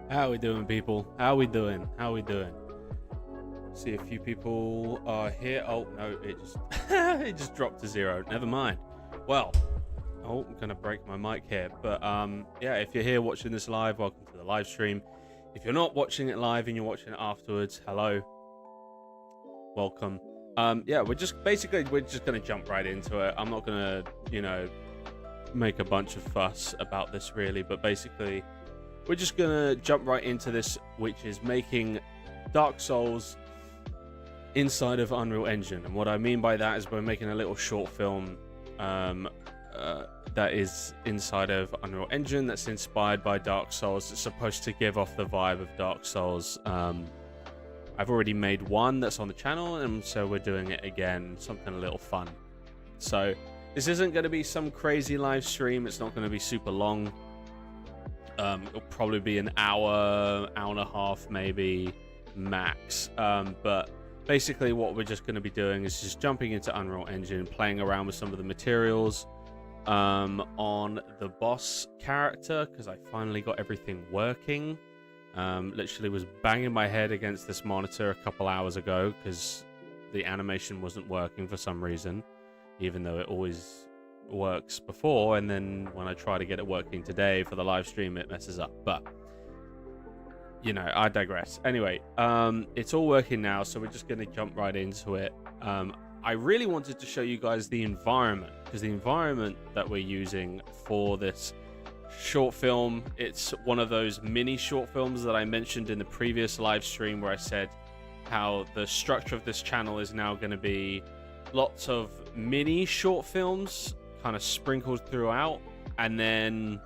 How we doing, people? How we doing? How we doing? See, a few people are here. Oh no, it just it just dropped to 0. Never mind. Well, oh, I'm gonna break my mic here, but yeah, if you're here watching this live, welcome to the live stream. If you're not watching it live and you're watching it afterwards, hello, welcome. Yeah, we're just gonna jump right into it. I'm not gonna, make a bunch of fuss about this really, but basically we're just gonna jump right into this, which is making Dark Souls inside of Unreal Engine. And what I mean by that is we're making a little short film that is inside of Unreal Engine that's inspired by Dark Souls. It's supposed to give off the vibe of Dark Souls. I've already made one that's on the channel, and so we're doing it again, something a little fun. So this isn't going to be some crazy live stream. It's not going to be super long. It'll probably be an hour and a half, maybe max. But basically what we're just going to be doing is just jumping into Unreal Engine, playing around with some of the materials on the boss character, because I finally got everything working. Literally was banging my head against this monitor a couple hours ago because the animation wasn't working for some reason. even though it always works before, and then when I try to get it working today for the live stream, it messes up. But you know, I digress. Anyway, it's all working now, so we're just going to jump right into it. I really wanted to show you guys the environment, because the environment that we're using for this short film, it's one of those mini short films that I mentioned in the previous live stream, where I said how the structure of this channel is now going to be lots of mini short films kind of sprinkled throughout, and then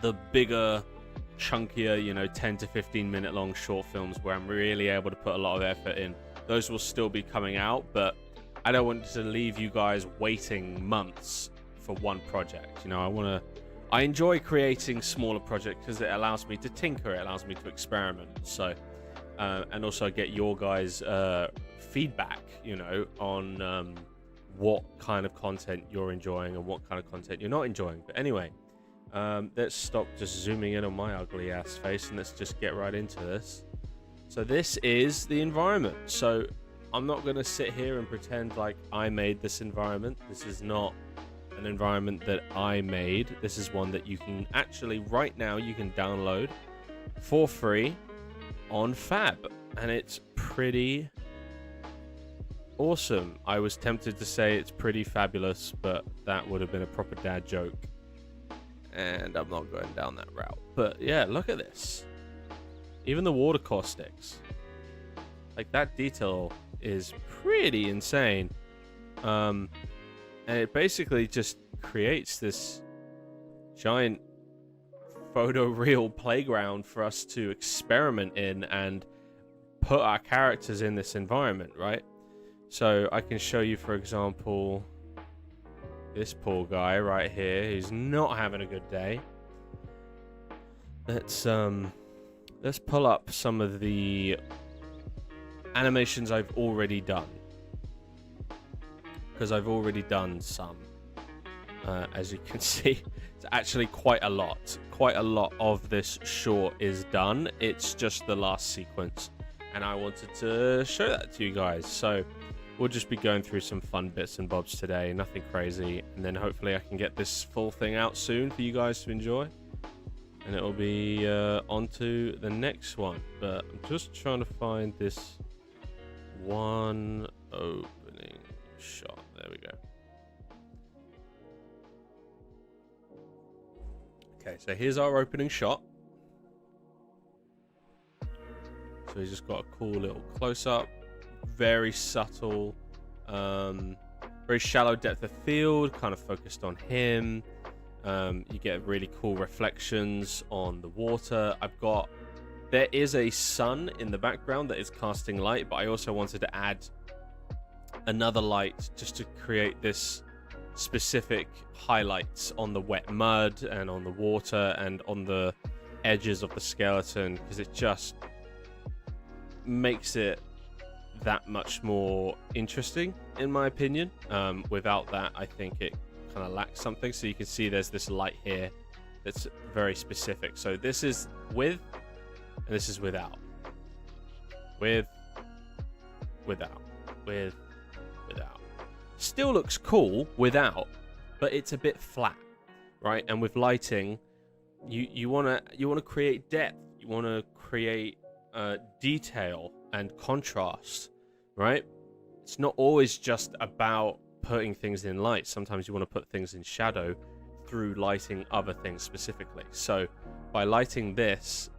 the bigger, chunkier, you know, 10 to 15 minute long short films where I'm really able to put a lot of effort in. Those will still be coming out, but I don't want to leave you guys waiting months for one project. You know, I enjoy creating smaller projects because it allows me to tinker, it allows me to experiment. So and also get your guys feedback, you know, on what kind of content you're enjoying and what kind of content you're not enjoying. But anyway, let's stop just zooming in on my ugly ass face and let's just get right into this. So this is the environment. So I'm not going to sit here and pretend like I made this environment. This is not an environment that I made. This is one that you can actually, right now, you can download for free on Fab, and it's pretty awesome. I was tempted to say it's pretty fabulous, but that would have been a proper dad joke, and I'm not going down that route. But yeah, look at this. Even the water caustics, like that detail is pretty insane. And it basically just creates this giant photoreal playground for us to experiment in and put our characters in this environment, right? So I can show you, for example, this poor guy right here who's not having a good day. Let's pull up some of the animations I've already done, because I've already done some. As you can see, it's actually quite a lot. Quite a lot of this short is done. It's just the last sequence, and I wanted to show that to you guys. So we'll just be going through some fun bits and bobs today, nothing crazy, and then hopefully I can get this full thing out soon for you guys to enjoy, and it'll be on to the next one. But I'm just trying to find this one opening shot. There we go. Okay, so here's our opening shot. So he's just got a cool little close-up, very subtle, very shallow depth of field, kind of focused on him. You get really cool reflections on the water. There is a sun in the background that is casting light, but I also wanted to add another light just to create this specific highlights on the wet mud and on the water and on the edges of the skeleton, because it just makes it that much more interesting, in my opinion. Without that, I think it kind of lacks something. So you can see there's this light here that's very specific. So this is with, and this is without. With, without, with, without. Still looks cool without, but it's a bit flat, right? And with lighting, you wanna create depth, you wanna create detail and contrast, right? It's not always just about putting things in light. Sometimes you want to put things in shadow through lighting other things specifically. So by lighting this,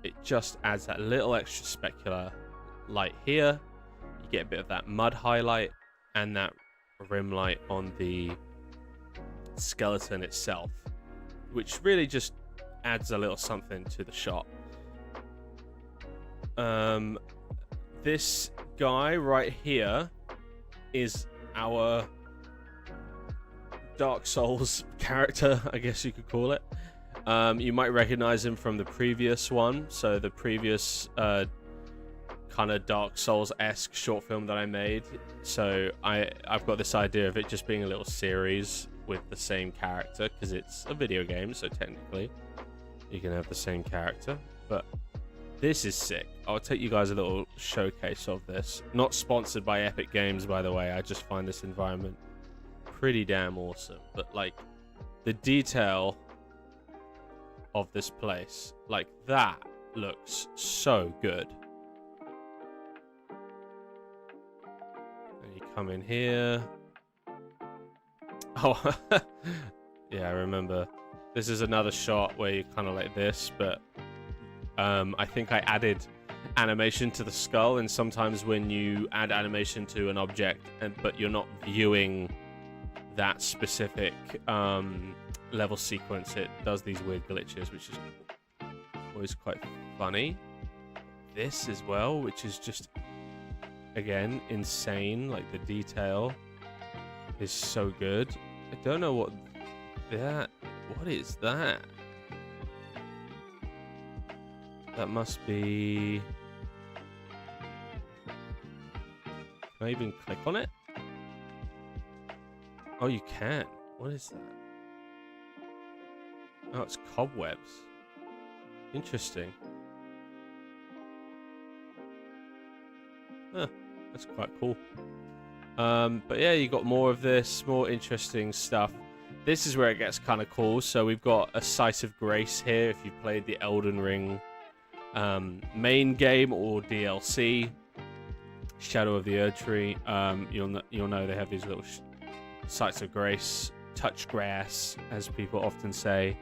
it just adds that little extra specular light here. You get a bit of that mud highlight and that rim light on the skeleton itself, which really just adds a little something to the shot. This guy right here is our Dark Souls character, I guess you could call it. You might recognize him from the previous one. So the previous kind of Dark Souls-esque short film that I made. So I've got this idea of it just being a little series with the same character, because it's a video game, so technically you can have the same character. But this is sick. I'll take you guys a little showcase of this. Not sponsored by Epic Games, by the way. I just find this environment pretty damn awesome. But like the detail of this place, like that looks so good. And you come in here. Oh, yeah, I remember. This is another shot where you kind of like this, but I think I added animation to the skull, and sometimes when you add animation to an object, but you're not viewing that specific level sequence, it does these weird glitches, which is always quite funny. This as well, which is just, again, insane. Like the detail is so good. I don't know what is that? That must be... Can I even click on it? Oh, you can. What is that? Oh, it's cobwebs. Interesting. Huh, that's quite cool. But yeah, you got more of this, more interesting stuff. This is where it gets kind of cool. So we've got a Sight of Grace here. If you've played the Elden Ring main game or DLC, Shadow of the Erdtree, you'll know they have these little Sights of Grace, touch grass, as people often say.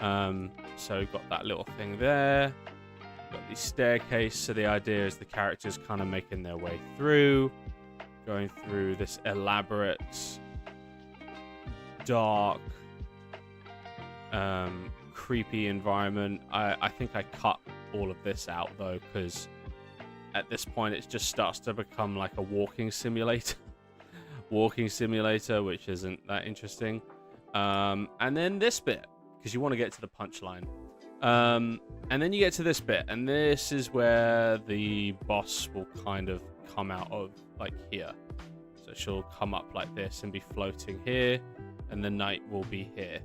So we've got that little thing there. Got the staircase. So the idea is the characters kind of making their way through, going through this elaborate, dark, creepy environment. I think I cut all of this out though, because at this point it just starts to become like a walking simulator. Which isn't that interesting. And then this bit, because you want to get to the punchline. And then you get to this bit, and this is where the boss will kind of come out of, like here. So she'll come up like this and be floating here, and the knight will be here.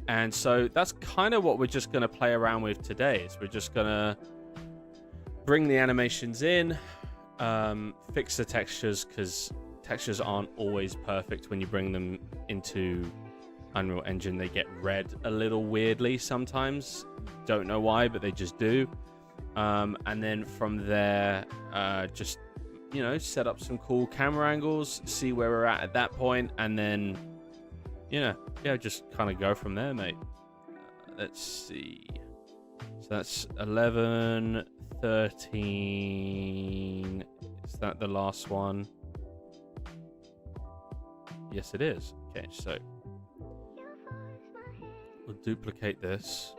And so that's kind of what we're just going to play around with today. Is we're just going to bring the animations in, fix the textures, because textures aren't always perfect when you bring them into Unreal Engine. They get read a little weirdly sometimes. Don't know why, but they just do. And then from there, just, you know, set up some cool camera angles, see where we're at that point, and then, you know, yeah, just kind of go from there, mate. Let's see. So that's 11, 13. Is that the last one? Yes, it is. Okay, so we'll duplicate this.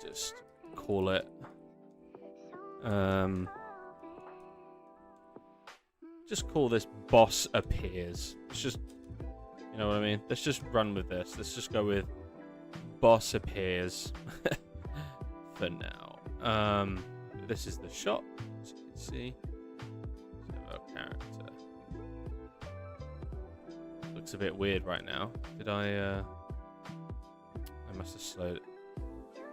Just call it. Just call this boss appears. It's just, you know what I mean? Let's just run with this. Let's just go with boss appears for now. This is the shot, as you can see. So our character looks a bit weird right now. Did I must have slowed it.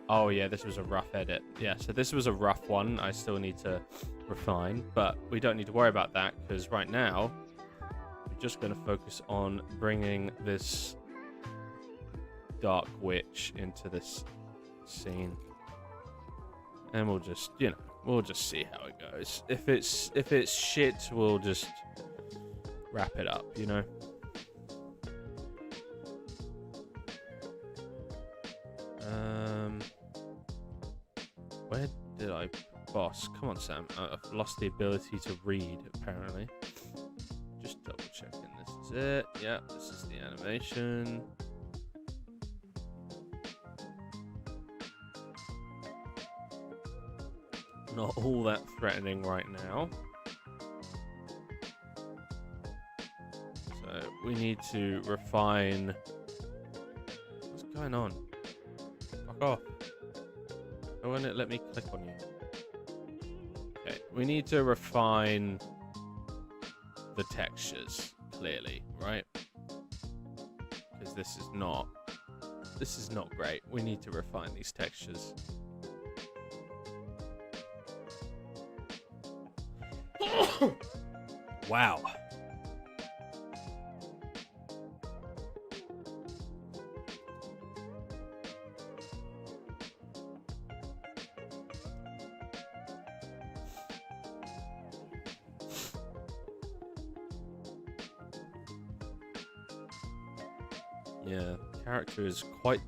Oh yeah, this was a rough edit. Yeah, so this was a rough one. I still need to refine, but we don't need to worry about that, because right now we're just going to focus on bringing this dark witch into this scene, and we'll just, you know, we'll just see how it goes. If it's shit, we'll just wrap it up, you know. Where did I boss? Come on, Sam. I've lost the ability to read, apparently. Just double checking. This is it. Yeah, this is the animation. Not all that threatening right now. So we need to refine. What's going on? Fuck off. Why won't it let me click on you? Okay, we need to refine the textures, clearly, right? Because this is not great. We need to refine these textures. Wow. Yeah, character is quite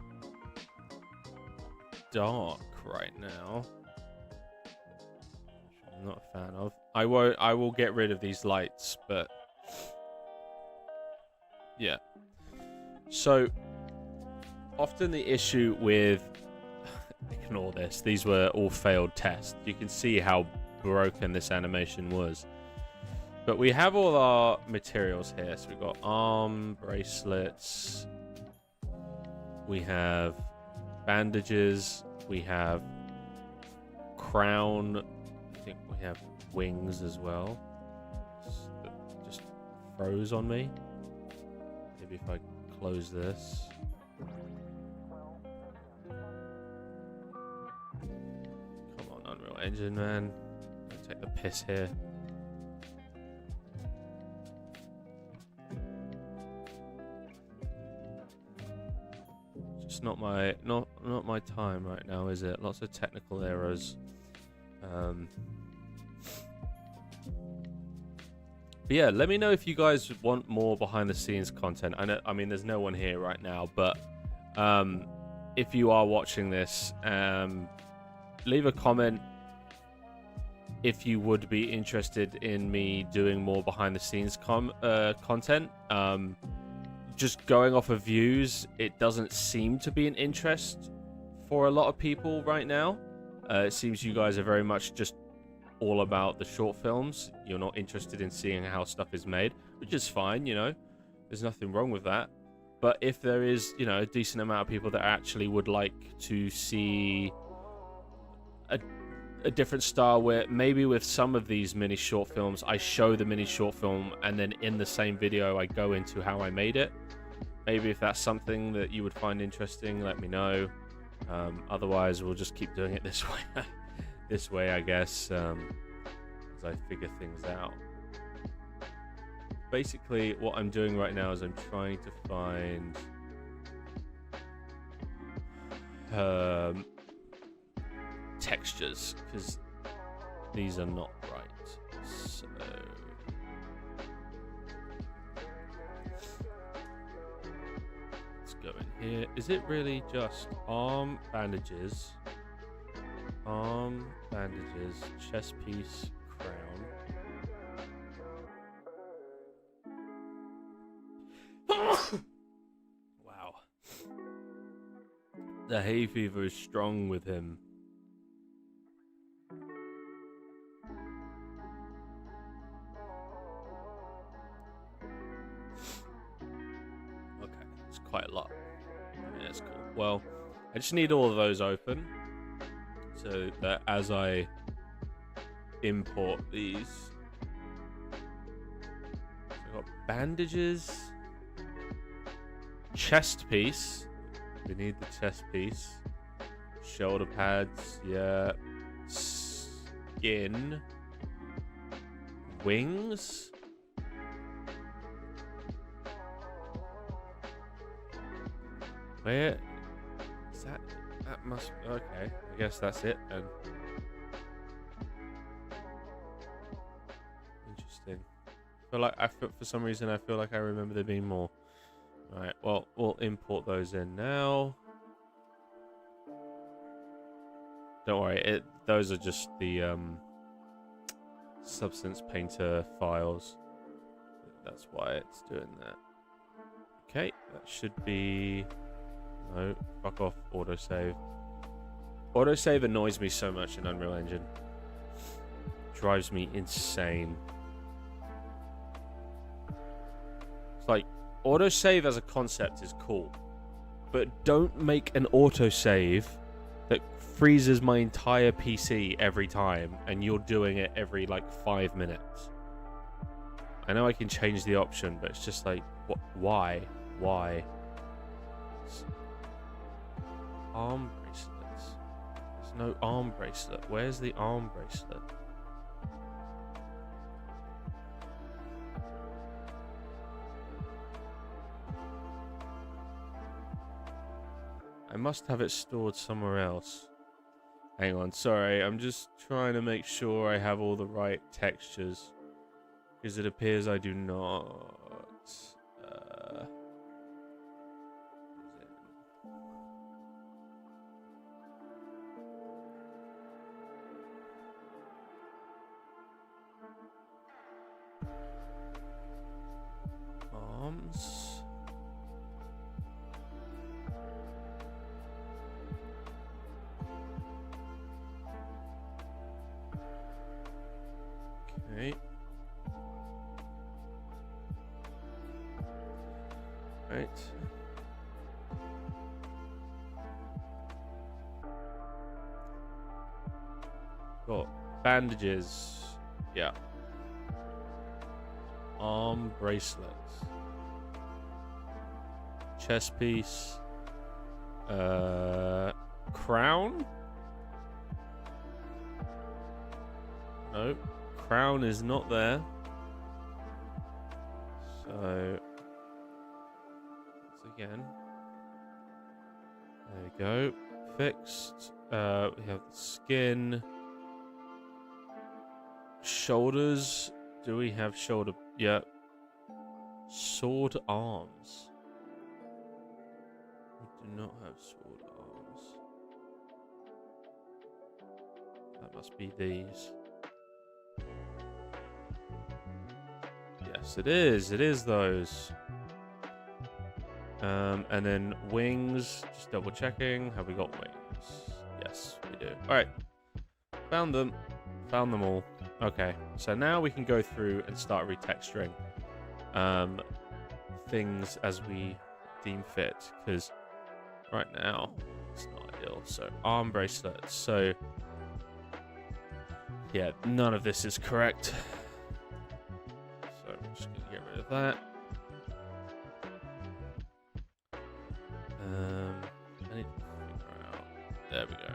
dark right now. Which I'm not a fan of. I will get rid of these lights, but yeah. So often the issue with ignore this. These were all failed tests. You can see how broken this animation was. But we have all our materials here. So we've got arm bracelets. We have bandages. We have crown. I think we have wings as well. Just froze on me. Maybe if I close this. Come on, Unreal Engine, man. Don't take the piss here. It's not my time right now, is it? Lots of technical errors. But yeah, let me know if you guys want more behind the scenes content. I mean, there's no one here right now, but if you are watching this, leave a comment if you would be interested in me doing more behind the scenes content. Just going off of views, it doesn't seem to be an interest for a lot of people right now. It seems you guys are very much just all about the short films. You're not interested in seeing how stuff is made, which is fine, you know. There's nothing wrong with that. But if there is, you know, a decent amount of people that actually would like to see a different style, where maybe with some of these mini short films, I show the mini short film and then in the same video I go into how I made it. Maybe if that's something that you would find interesting, let me know. Otherwise, we'll just keep doing it this way. This way, I guess, as I figure things out. Basically, what I'm doing right now is I'm trying to find textures, because these are not right. So let's go in here. Is it really just arm bandages, chest piece, crown? Wow. The hay fever is strong with him. Okay, it's quite a lot. Yeah, that's cool. Well, I just need all of those open so that as I import these, so I've got bandages, chest piece. We need the chest piece. Shoulder pads, yeah. Skin. Wings. Where is that? That must. Okay, I guess that's it then. Interesting. I feel like for some reason I feel like I remember there being more. All right. Well, we'll import those in now. Don't worry. Those are just the Substance Painter files. That's why it's doing that. Okay, that should be. No, fuck off, autosave. Autosave annoys me so much in Unreal Engine. Drives me insane. It's like, autosave as a concept is cool, but don't make an autosave that freezes my entire PC every time, and you're doing it every, like, 5 minutes. I know I can change the option, but it's just like, why? Why? Arm bracelets. There's no arm bracelet. Where's the arm bracelet? I must have it stored somewhere else. Hang on, sorry. I'm just trying to make sure I have all the right textures. Because it appears I do not. Arms. Okay. Right. Got bandages. Yeah. Arm bracelets. Chest piece. Crown? Nope. Crown is not there. So once again. There we go. Fixed. We have the skin. Shoulders. Do we have shoulder? Yeah. Sword arms. We do not have sword arms. That must be these. Yes, it is. It is those. And then wings. Just double checking. Have we got wings? Yes, we do. All right. Found them. Found them all. Okay. So now we can go through and start retexturing things as we deem fit. Because right now it's not ideal. So arm bracelets. So yeah, none of this is correct. So I'm just gonna get rid of that. I need to figure out. There we go.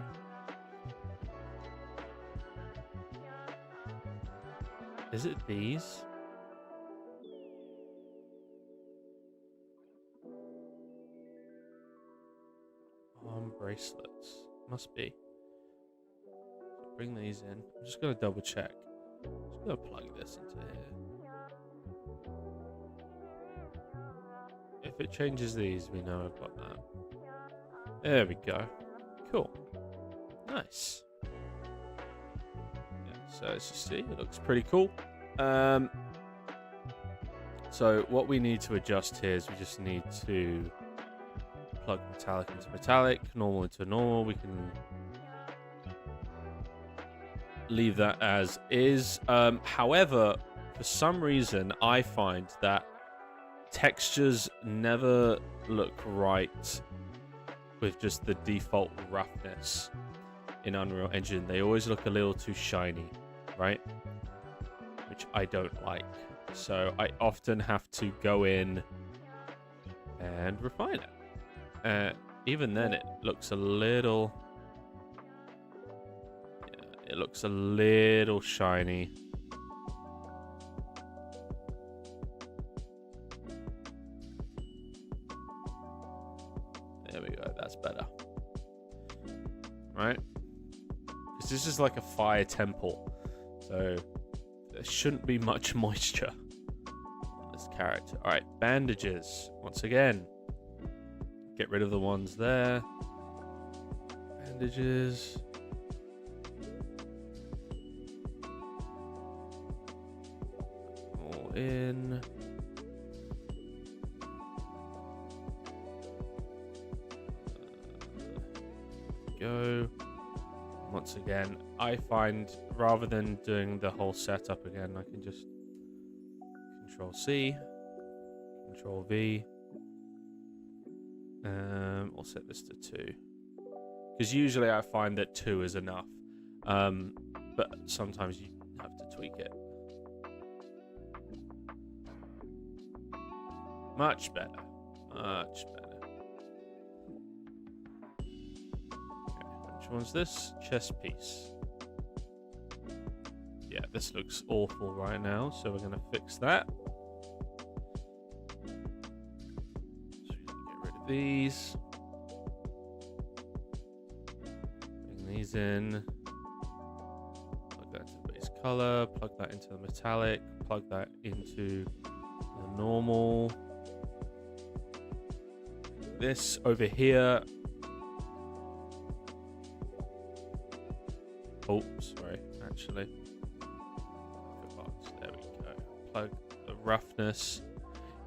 Is it these? Arm bracelets. Must be. So bring these in. I'm just gonna double check. I'm just gonna plug this into here. If it changes these, we know I've got that. There we go. Cool. Nice. Yeah, so as you see, it looks pretty cool. So what we need to adjust here is we just need to plug metallic into metallic, normal into normal. We can leave that as is. However, for some reason, I find that textures never look right with just the default roughness in Unreal Engine. They always look a little too shiny, right? Which I don't like. So I often have to go in and refine it. Even then, it looks a little... Yeah, it looks a little shiny. There we go, that's better. Right? Because this is like a fire temple. So there shouldn't be much moisture on this character. Alright, bandages. Once again. Get rid of the ones there. Bandages. All in. Go. Once again, I find rather than doing the whole setup again, I can just Control C, Control V. We'll set this to 2. Because usually I find that 2 is enough. But sometimes you have to tweak it. Much better. Much better. Which one's this? Chest piece. Yeah, this looks awful right now, so we're going to fix that. So we're going to get rid of these. these in. Plug that into the base color. Plug that into the metallic. Plug that into the normal. This over here. Oh, sorry, actually. There we go. Plug the roughness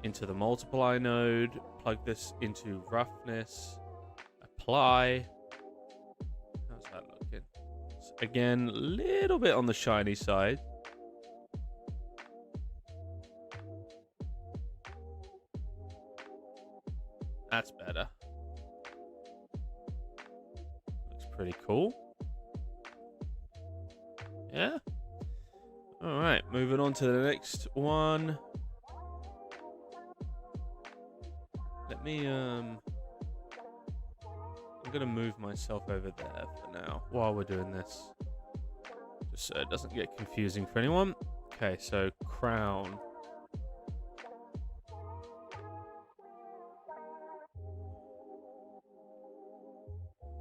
into the multiply node. Plug this into roughness. Apply. How's that looking? So again, a little bit on the shiny side. That's better. Looks pretty cool. Yeah. All right, moving on to the next one. Let me I'm gonna move myself over there for now while we're doing this, just so it doesn't get confusing for anyone. Okay, so crown.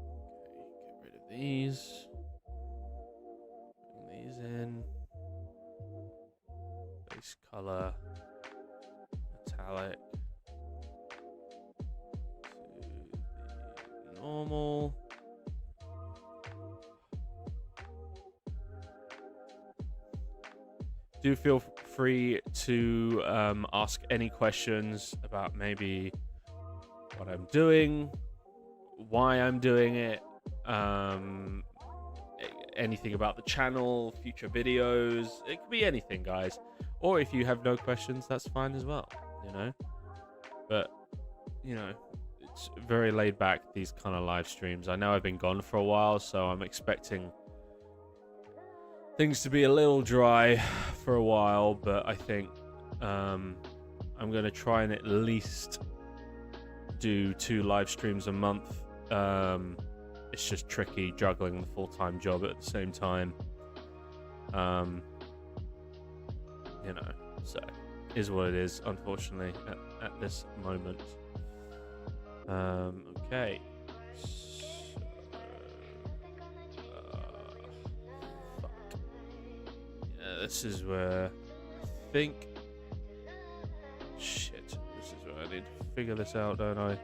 Okay, get rid of these. Bring these in. Base color, metallic. Normal. Do feel free to ask any questions about maybe what I'm doing, why I'm doing it, anything about the channel, future videos. It could be anything, guys. Or if you have no questions, that's fine as well, you know. But, you know, it's very laid back, these kind of live streams. I know I've been gone for a while, so I'm expecting things to be a little dry for a while, but I think I'm going to try and at least do 2 live streams a month. It's just tricky juggling the full-time job at the same time. You know, so is what it is, unfortunately, at this moment. Okay. So, fuck. Yeah, this is where I think. Shit. This is where I need to figure this out, don't I?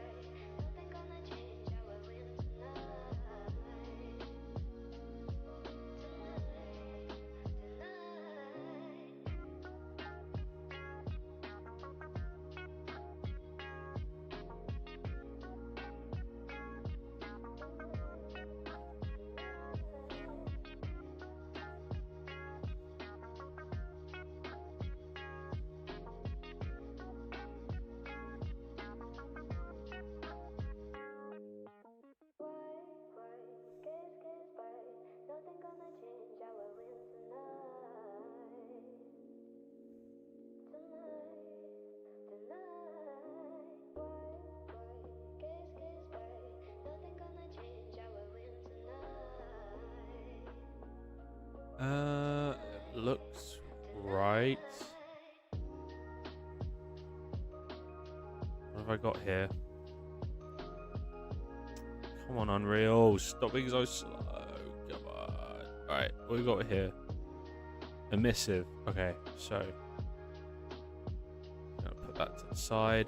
Looks right. What have I got here? Come on, Unreal. Stop being so slow. Come on. Alright, what have we got here? Emissive. Okay, so I'm gonna put that to the side.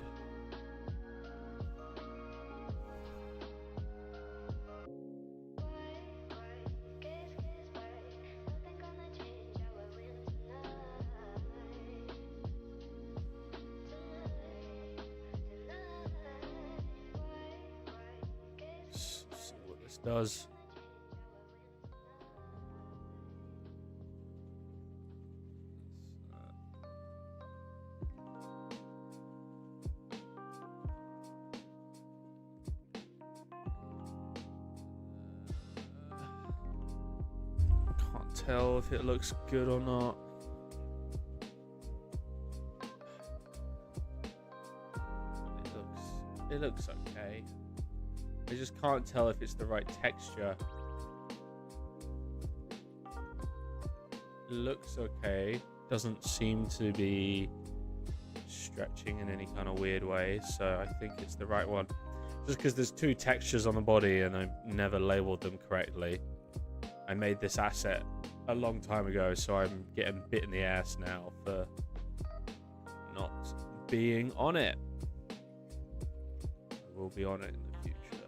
Does can't tell if it looks good or not. It looks okay. I just can't tell if it's the right texture. Looks okay. Doesn't seem to be stretching in any kind of weird way, so I think it's the right one. Just because there's 2 textures on the body and I've never labeled them correctly. I made this asset a long time ago, so I'm getting bit in the ass now for not being on it. I will be on it in the future.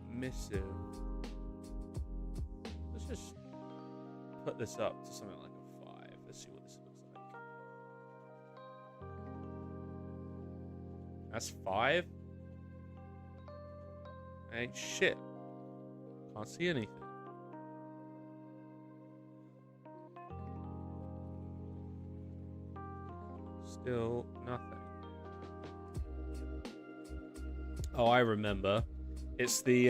Missive. Let's just put this up to something like a 5. Let's see what this looks like. That's 5? Ain't shit. Can't see anything. Still nothing. Oh, I remember. It's the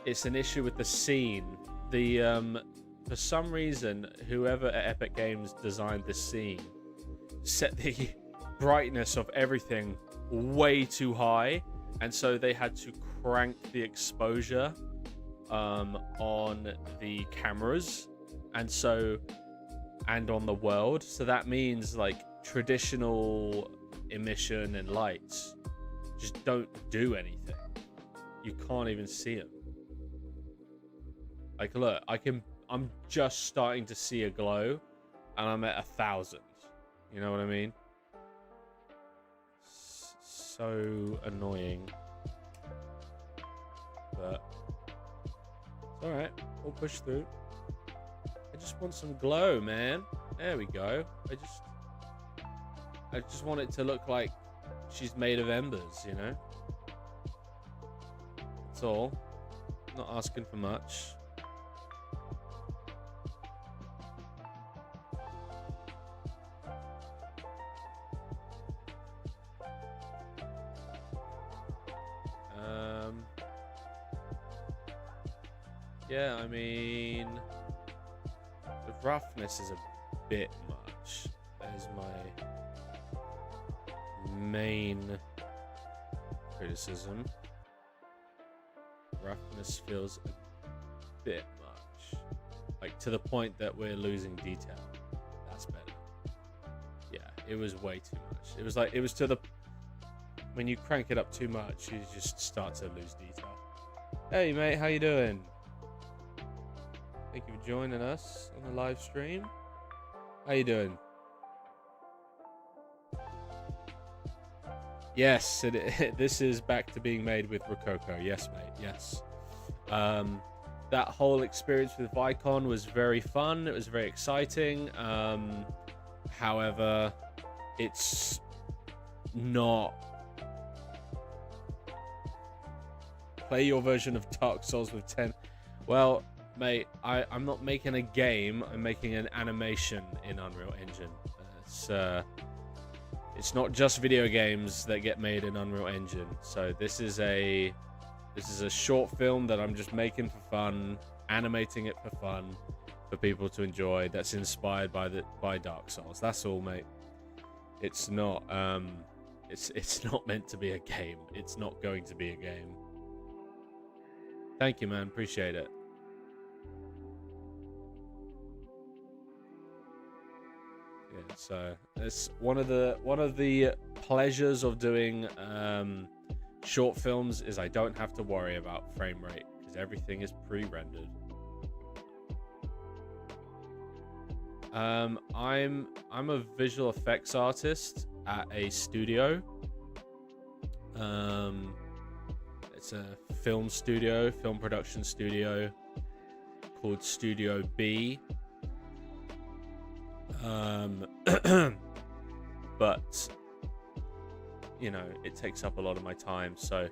it's an issue with the scene. The for some reason, whoever at Epic Games designed this scene set the brightness of everything way too high, and so they had to crank the exposure on the cameras, and on the world. So that means like traditional emission and lights just don't do anything. You can't even see them. Like, look, I'm just starting to see a glow, and I'm at 1,000. You know what I mean? So annoying. But it's alright. We'll push through. I just want some glow, man. There we go. I just want it to look like she's made of embers, you know? That's all. Not asking for much. Yeah, I mean, the roughness is a bit much. That is my main criticism. Roughness feels a bit much. Like, to the point that we're losing detail. That's better. Yeah, it was way too much. It was like, it was to the... When you crank it up too much, you just start to lose detail. Hey, mate, how you doing? Thank you for joining us on the live stream. How you doing? Yes, this is back to being made with Rococo. Yes, mate. Yes. That whole experience with Vicon was very fun. It was very exciting. However, it's not... Play your version of Dark Souls with 10... Well... Mate, I'm not making a game. I'm making an animation in Unreal Engine. It's not just video games that get made in Unreal Engine. So this is a short film that I'm just making for fun, animating it for fun, for people to enjoy. That's inspired by Dark Souls. That's all, mate. It's not it's not meant to be a game. It's not going to be a game. Thank you, man. Appreciate it. Yeah, so it's one of the pleasures of doing short films is I don't have to worry about frame rate because everything is pre-rendered. I'm a visual effects artist at a studio. It's a film production studio called Studio B. But you know, it takes up a lot of my time, so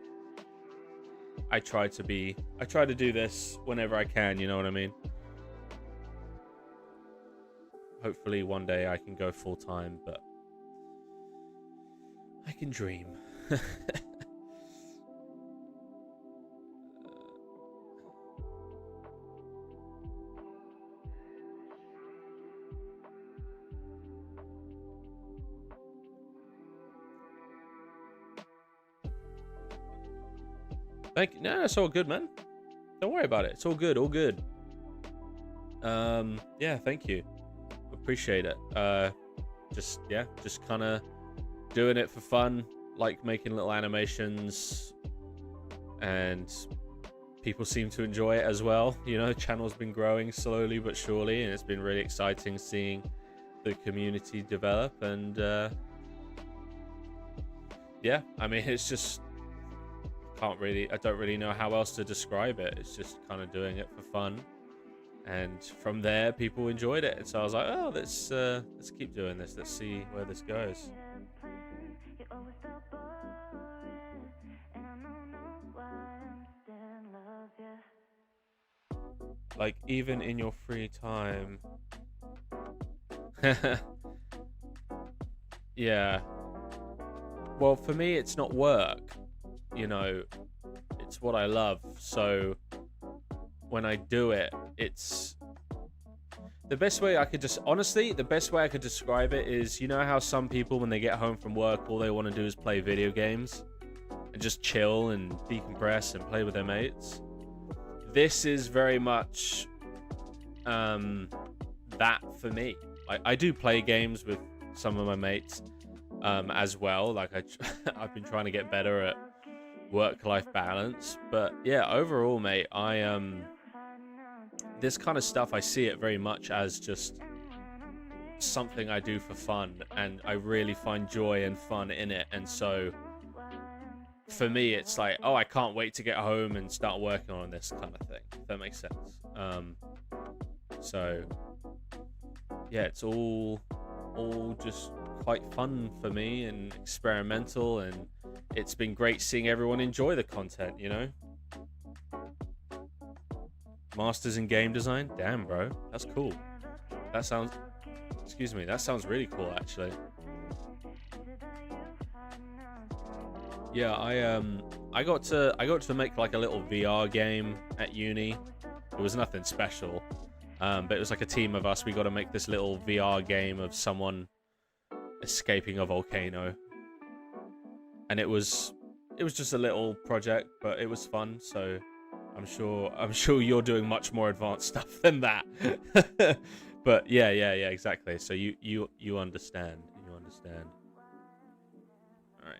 I try to do this whenever I can, you know what I mean? Hopefully one day I can go full time, but I can dream. Thank you. No, it's all good, man. Don't worry about it. It's all good. All good. Yeah, thank you. Appreciate it. Just kind of doing it for fun, like making little animations and people seem to enjoy it as well. You know, the channel's been growing slowly but surely, and it's been really exciting seeing the community develop. And yeah, I mean, it's just I don't really know how else to describe it. It's just kind of doing it for fun, and from there people enjoyed it, and so I was like, oh, let's keep doing this. Let's see where this goes. Like, even in your free time. Yeah. Well, for me, it's not work. You know, it's what I love. So when I do it, it's the best way I could just honestly, the best way I could describe it is, you know how some people, when they get home from work, all they want to do is play video games and just chill and decompress and play with their mates. This is very much that for me. I do play games with some of my mates as well. Like I've been trying to get better at work-life balance, but yeah, overall, mate, this kind of stuff, I see it very much as just something I do for fun, and I really find joy and fun in it. And so for me, it's like, oh, I can't wait to get home and start working on this kind of thing, if that makes sense. So yeah, it's all just quite fun for me and experimental, and it's been great seeing everyone enjoy the content, you know. Masters in game design, damn bro, that's cool. That sounds really cool, actually. Yeah, I got to make like a little VR game at uni. It was nothing special, but it was like a team of us. We got to make this little VR game of someone escaping a volcano, and it was just a little project, but it was fun. So I'm sure you're doing much more advanced stuff than that. But yeah, exactly. So you understand. All right.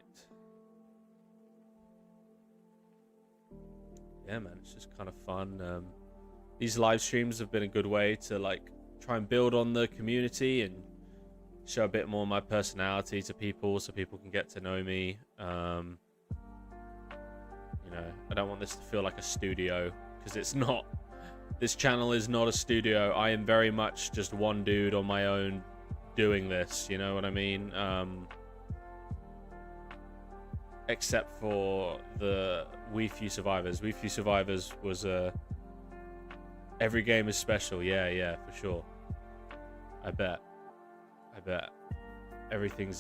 Yeah, man, it's just kind of fun. These live streams have been a good way to like try and build on the community and show a bit more of my personality to people, so people can get to know me. You know, I don't want this to feel like a studio, because it's not. This channel is not a studio. I am very much just one dude on my own doing this, you know what I mean? Except for the We Few Survivors. We Few Survivors was every game is special. Yeah, for sure. I bet. Everything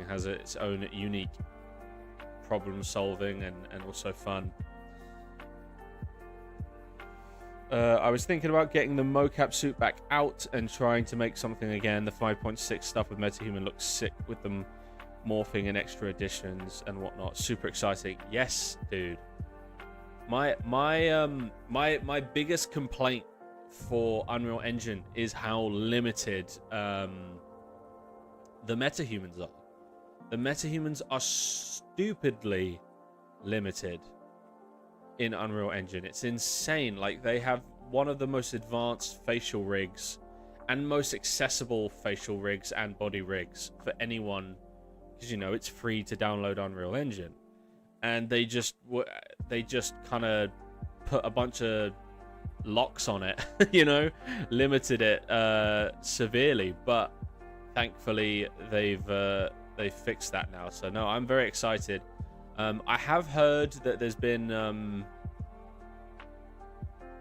has its own unique problem solving and also fun. I was thinking about getting the mocap suit back out and trying to make something again. The 5.6 stuff with MetaHuman looks sick with them morphing in extra editions and whatnot. Super exciting. Yes, dude. My biggest complaint for Unreal Engine is how limited the metahumans are. The metahumans are stupidly limited in Unreal Engine. It's insane. Like, they have one of the most advanced facial rigs and most accessible facial rigs and body rigs for anyone, because, you know, it's free to download Unreal Engine. And they just kind of put a bunch of locks on it, you know, limited it severely. But thankfully they've fixed that now. So no, I'm very excited. I have heard that there's been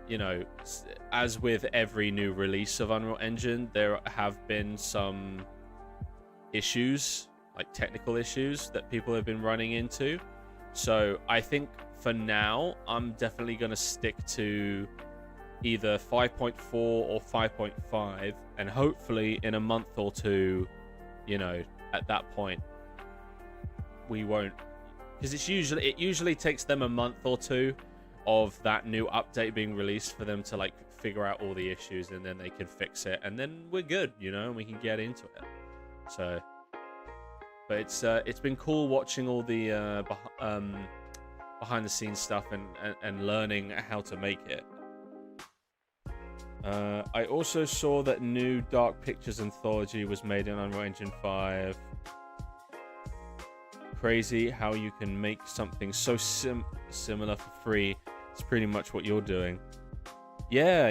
you know, as with every new release of Unreal Engine, there have been some issues, like technical issues, that people have been running into. So I think for now, I'm definitely going to stick to either 5.4 or 5.5, and hopefully in a month or two, you know, at that point, we won't, because it usually takes them a month or two of that new update being released for them to like figure out all the issues, and then they can fix it, and then we're good, you know, and we can get into it. So, but it's been cool watching all the behind the scenes stuff and learning how to make it. I also saw that new Dark Pictures anthology was made in Unreal Engine 5. Crazy how you can make something so similar for free. It's pretty much what you're doing. Yeah,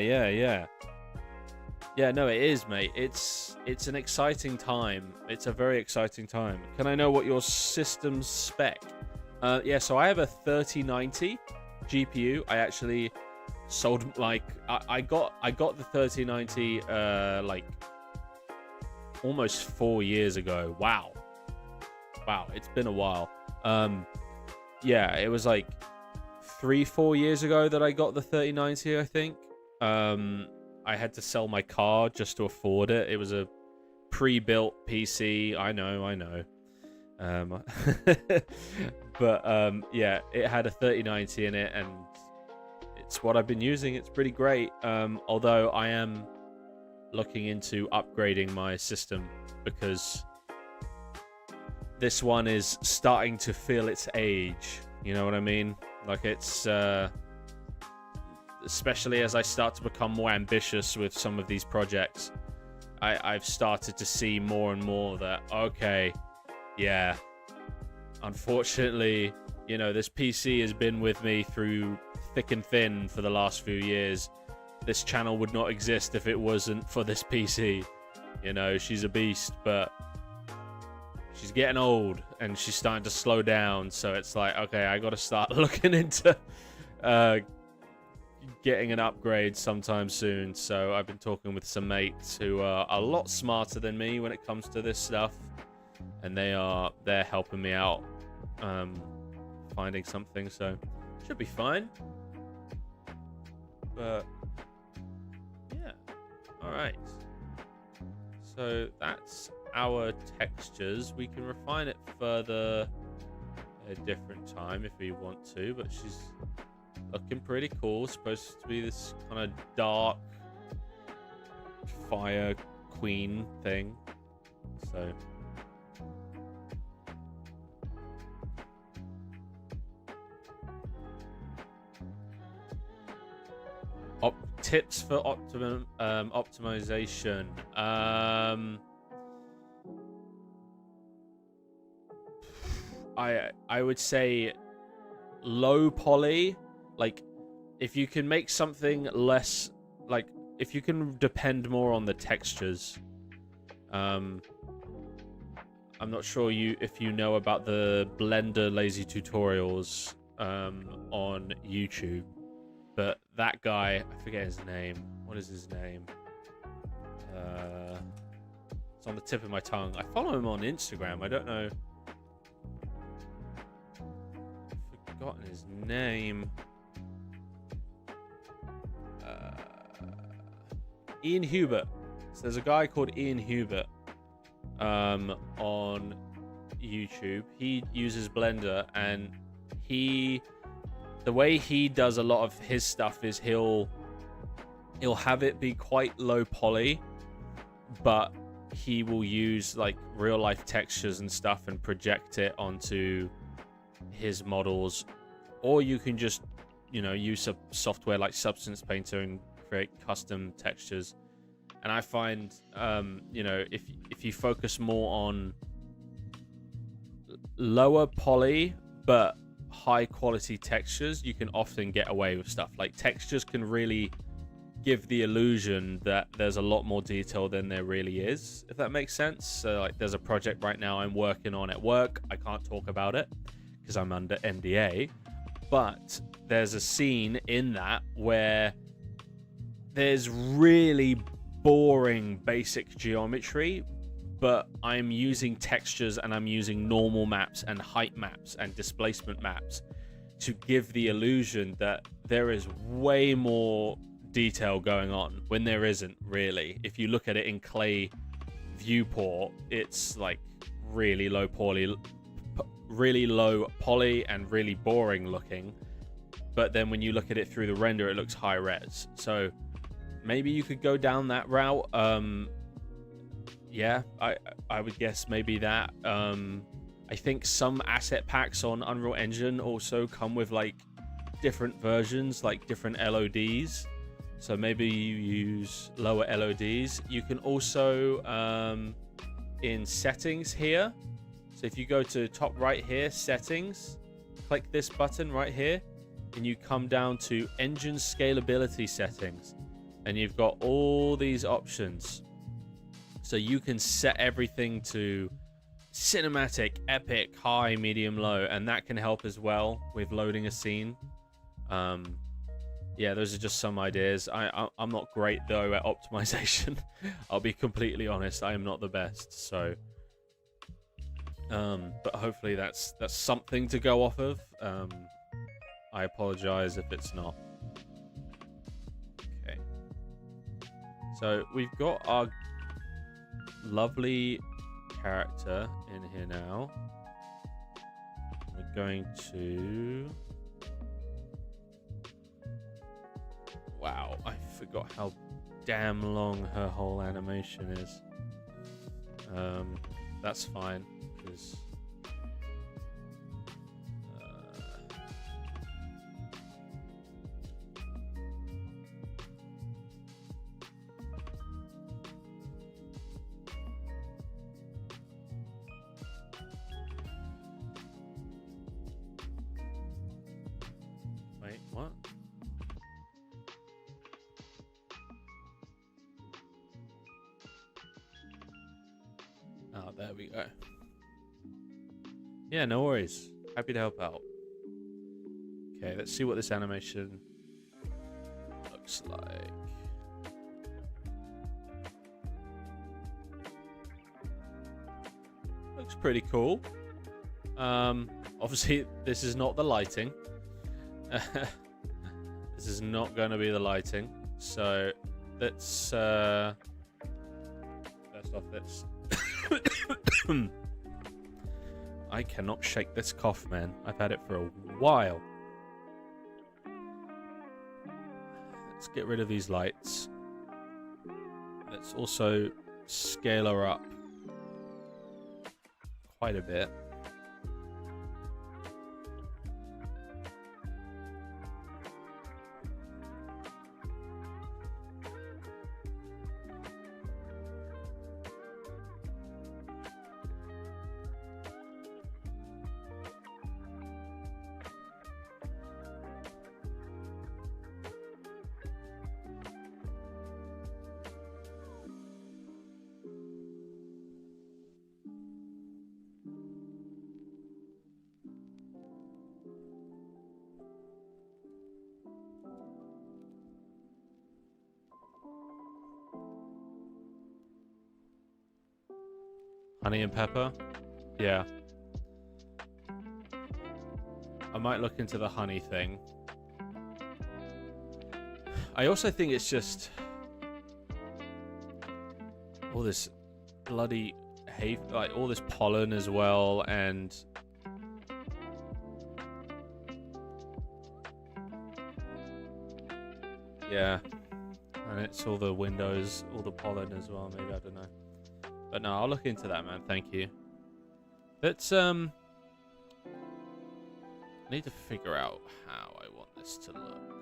no, it is, mate. It's an exciting time. It's a very exciting time. Can I know what your system's spec? Yeah, so I have a 3090 GPU. I actually sold, like, I got the 3090 like almost 4 years ago. Wow, it's been a while. Yeah, it was like 3-4 years ago that I got the 3090, I think. I had to sell my car just to afford it. It was a pre-built PC. I know. But yeah, it had a 3090 in it, and it's what I've been using. It's pretty great. Although I am looking into upgrading my system because this one is starting to feel its age. You know what I mean? Like, it's especially as I start to become more ambitious with some of these projects, I've started to see more and more that, okay, yeah, unfortunately, you know, this PC has been with me through thick and thin for the last few years. This channel would not exist if it wasn't for this PC. You know, she's a beast, but she's getting old and she's starting to slow down. So it's like, okay, I got to start looking into getting an upgrade sometime soon. So I've been talking with some mates who are a lot smarter than me when it comes to this stuff, and they're helping me out finding something, so should be fine. But yeah, all right, so that's our textures. We can refine it further at a different time if we want to, but she's looking pretty cool. Supposed to be this kind of dark fire queen thing, so tips for optimization. I would say low poly. Like, if you can make something less, like, if you can depend more on the textures. I'm not sure if you know about the Blender lazy tutorials on YouTube, but that guy, I forget his name. What is his name? It's on the tip of my tongue. I follow him on Instagram. I don't know. I've forgotten his name. Ian Hubert. So there's a guy called Ian Hubert on YouTube. He uses Blender, and the way he does a lot of his stuff is he'll have it be quite low poly, but he will use like real life textures and stuff and project it onto his models. Or you can just, you know, use a software like Substance Painter and create custom textures. And I find, you know, if you focus more on lower poly but high quality textures, you can often get away with stuff. Like, textures can really give the illusion that there's a lot more detail than there really is, if that makes sense. So, like, there's a project right now I'm working on at work. I can't talk about it because I'm under NDA, but there's a scene in that where there's really boring basic geometry, but I'm using textures and I'm using normal maps and height maps and displacement maps to give the illusion that there is way more detail going on when there isn't really. If you look at it in clay viewport, it's like really low poly and really boring looking. But then when you look at it through the render, it looks high res. So maybe you could go down that route. Yeah, I would guess maybe that. I think some asset packs on Unreal Engine also come with like different versions, like different LODs. So maybe you use lower LODs. You can also in settings here. So if you go to top right here, settings, click this button right here, and you come down to engine scalability settings, and you've got all these options. So you can set everything to cinematic, epic, high, medium, low, and that can help as well with loading a scene. Yeah, those are just some ideas. I'm not great though at optimization. I'll be completely honest, I am not the best. So, but hopefully that's something to go off of. I apologize if it's not. Okay. So we've got our lovely character in here now. We're going to... Wow, I forgot how damn long her whole animation is. That's fine, because... Wait, what? Oh, there we go. Yeah, no worries. Happy to help out. Okay, let's see what this animation looks like. Looks pretty cool. Obviously, this is not the lighting. This is not going to be the lighting. So, let's... First off, let's... I cannot shake this cough, man. I've had it for a while. Let's get rid of these lights. Let's also scale her up quite a bit. Honey and pepper? Yeah. I might look into the honey thing. I also think it's just... all this bloody hay... like, all this pollen as well, and... yeah. And it's all the windows, all the pollen as well, maybe, I don't know. But no, I'll look into that, man. Thank you. Let's, I need to figure out how I want this to look.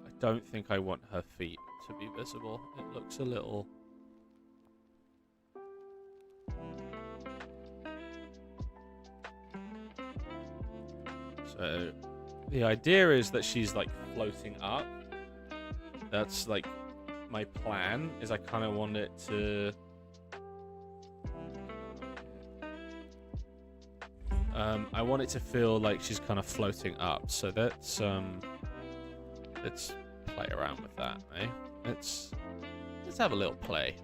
I don't think I want her feet to be visible. It looks a little... So, the idea is that she's, like, floating up. That's, like, my plan, is I kind of want it to... I want it to feel like she's kind of floating up, so let's play around with that, eh? Let's have a little play.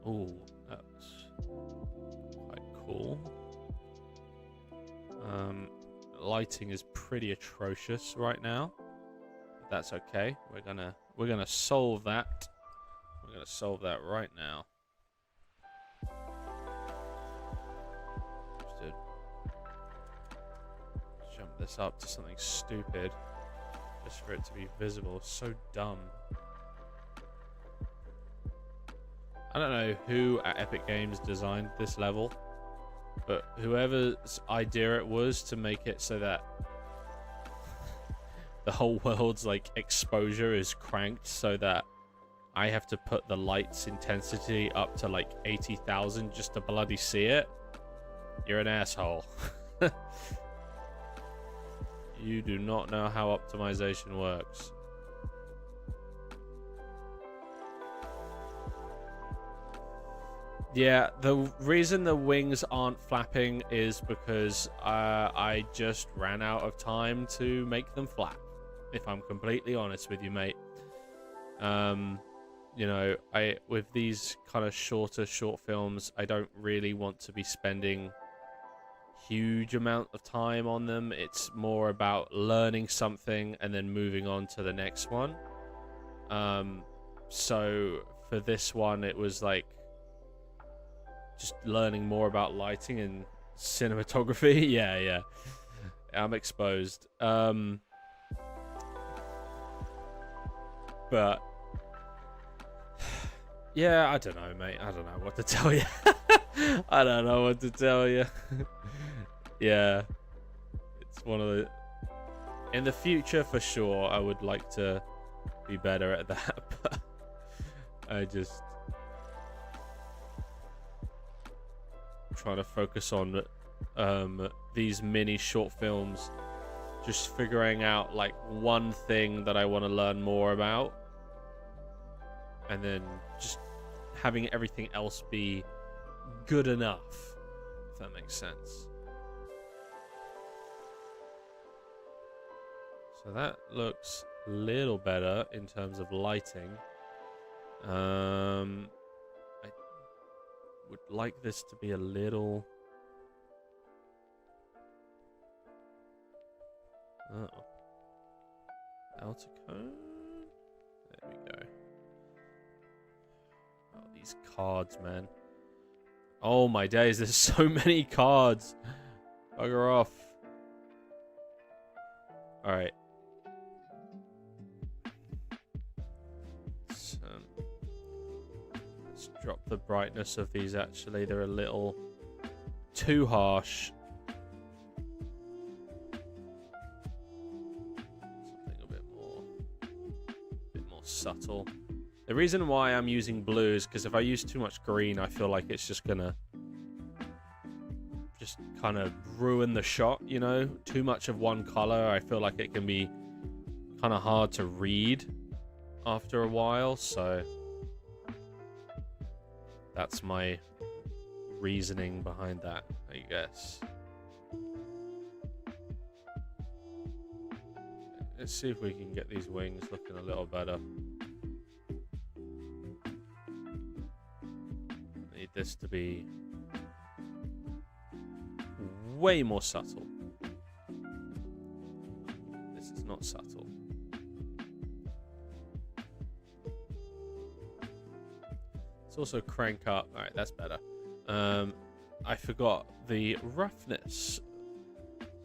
Oh, that's quite cool. Lighting is pretty atrocious right now. But that's okay. We're gonna solve that. We're gonna solve that right now. this up to something stupid just for it to be visible. So dumb. I don't know who at Epic Games designed this level, but whoever's idea it was to make it so that the whole world's like exposure is cranked so that I have to put the light's intensity up to like 80,000 just to bloody see it. You're an asshole. You do not know how optimization works. Yeah, the reason the wings aren't flapping is because I just ran out of time to make them flap, if I'm completely honest with you, mate. You know, with these kind of short films, I don't really want to be spending huge amount of time on them. It's more about learning something and then moving on to the next one. So for this one, it was like just learning more about lighting and cinematography. Yeah, I'm exposed. But yeah, I don't know, mate. I don't know what to tell you. I don't know what to tell you. Yeah, it's one of the... In the future, for sure, I would like to be better at that, but I just... trying to focus on these mini short films, just figuring out like one thing that I want to learn more about, and then just having everything else be good enough, if that makes sense. So that looks a little better in terms of lighting. I would like this to be a little... Uh-oh. Outer cone? There we go. Oh, these cards, man. Oh my days, there's so many cards. Bugger off. Alright. Let's drop the brightness of these, actually. They're a little too harsh. Something a bit more subtle. The reason why I'm using blue is because if I use too much green, I feel like it's just gonna just kind of ruin the shot, you know? Too much of one color, I feel like it can be kind of hard to read after a while, so that's my reasoning behind that, I guess. Let's see if we can get these wings looking a little better. Need this to be way more subtle. This is not subtle. Let's also crank up. All right, that's better. I forgot the roughness.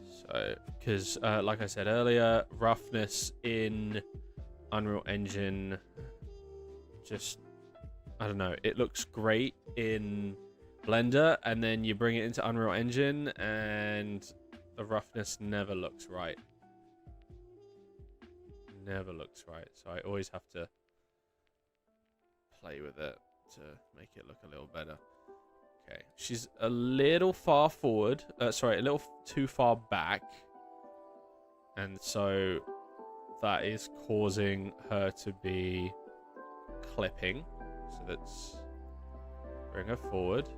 So, because like I said earlier, roughness in Unreal Engine just, I don't know, it looks great in Blender, and then you bring it into Unreal Engine and the roughness never looks right. Never looks right. So I always have to play with it to make it look a little better. Okay, she's a little far forward. Sorry, a little too far back. And so that is causing her to be clipping. So let's bring her forward.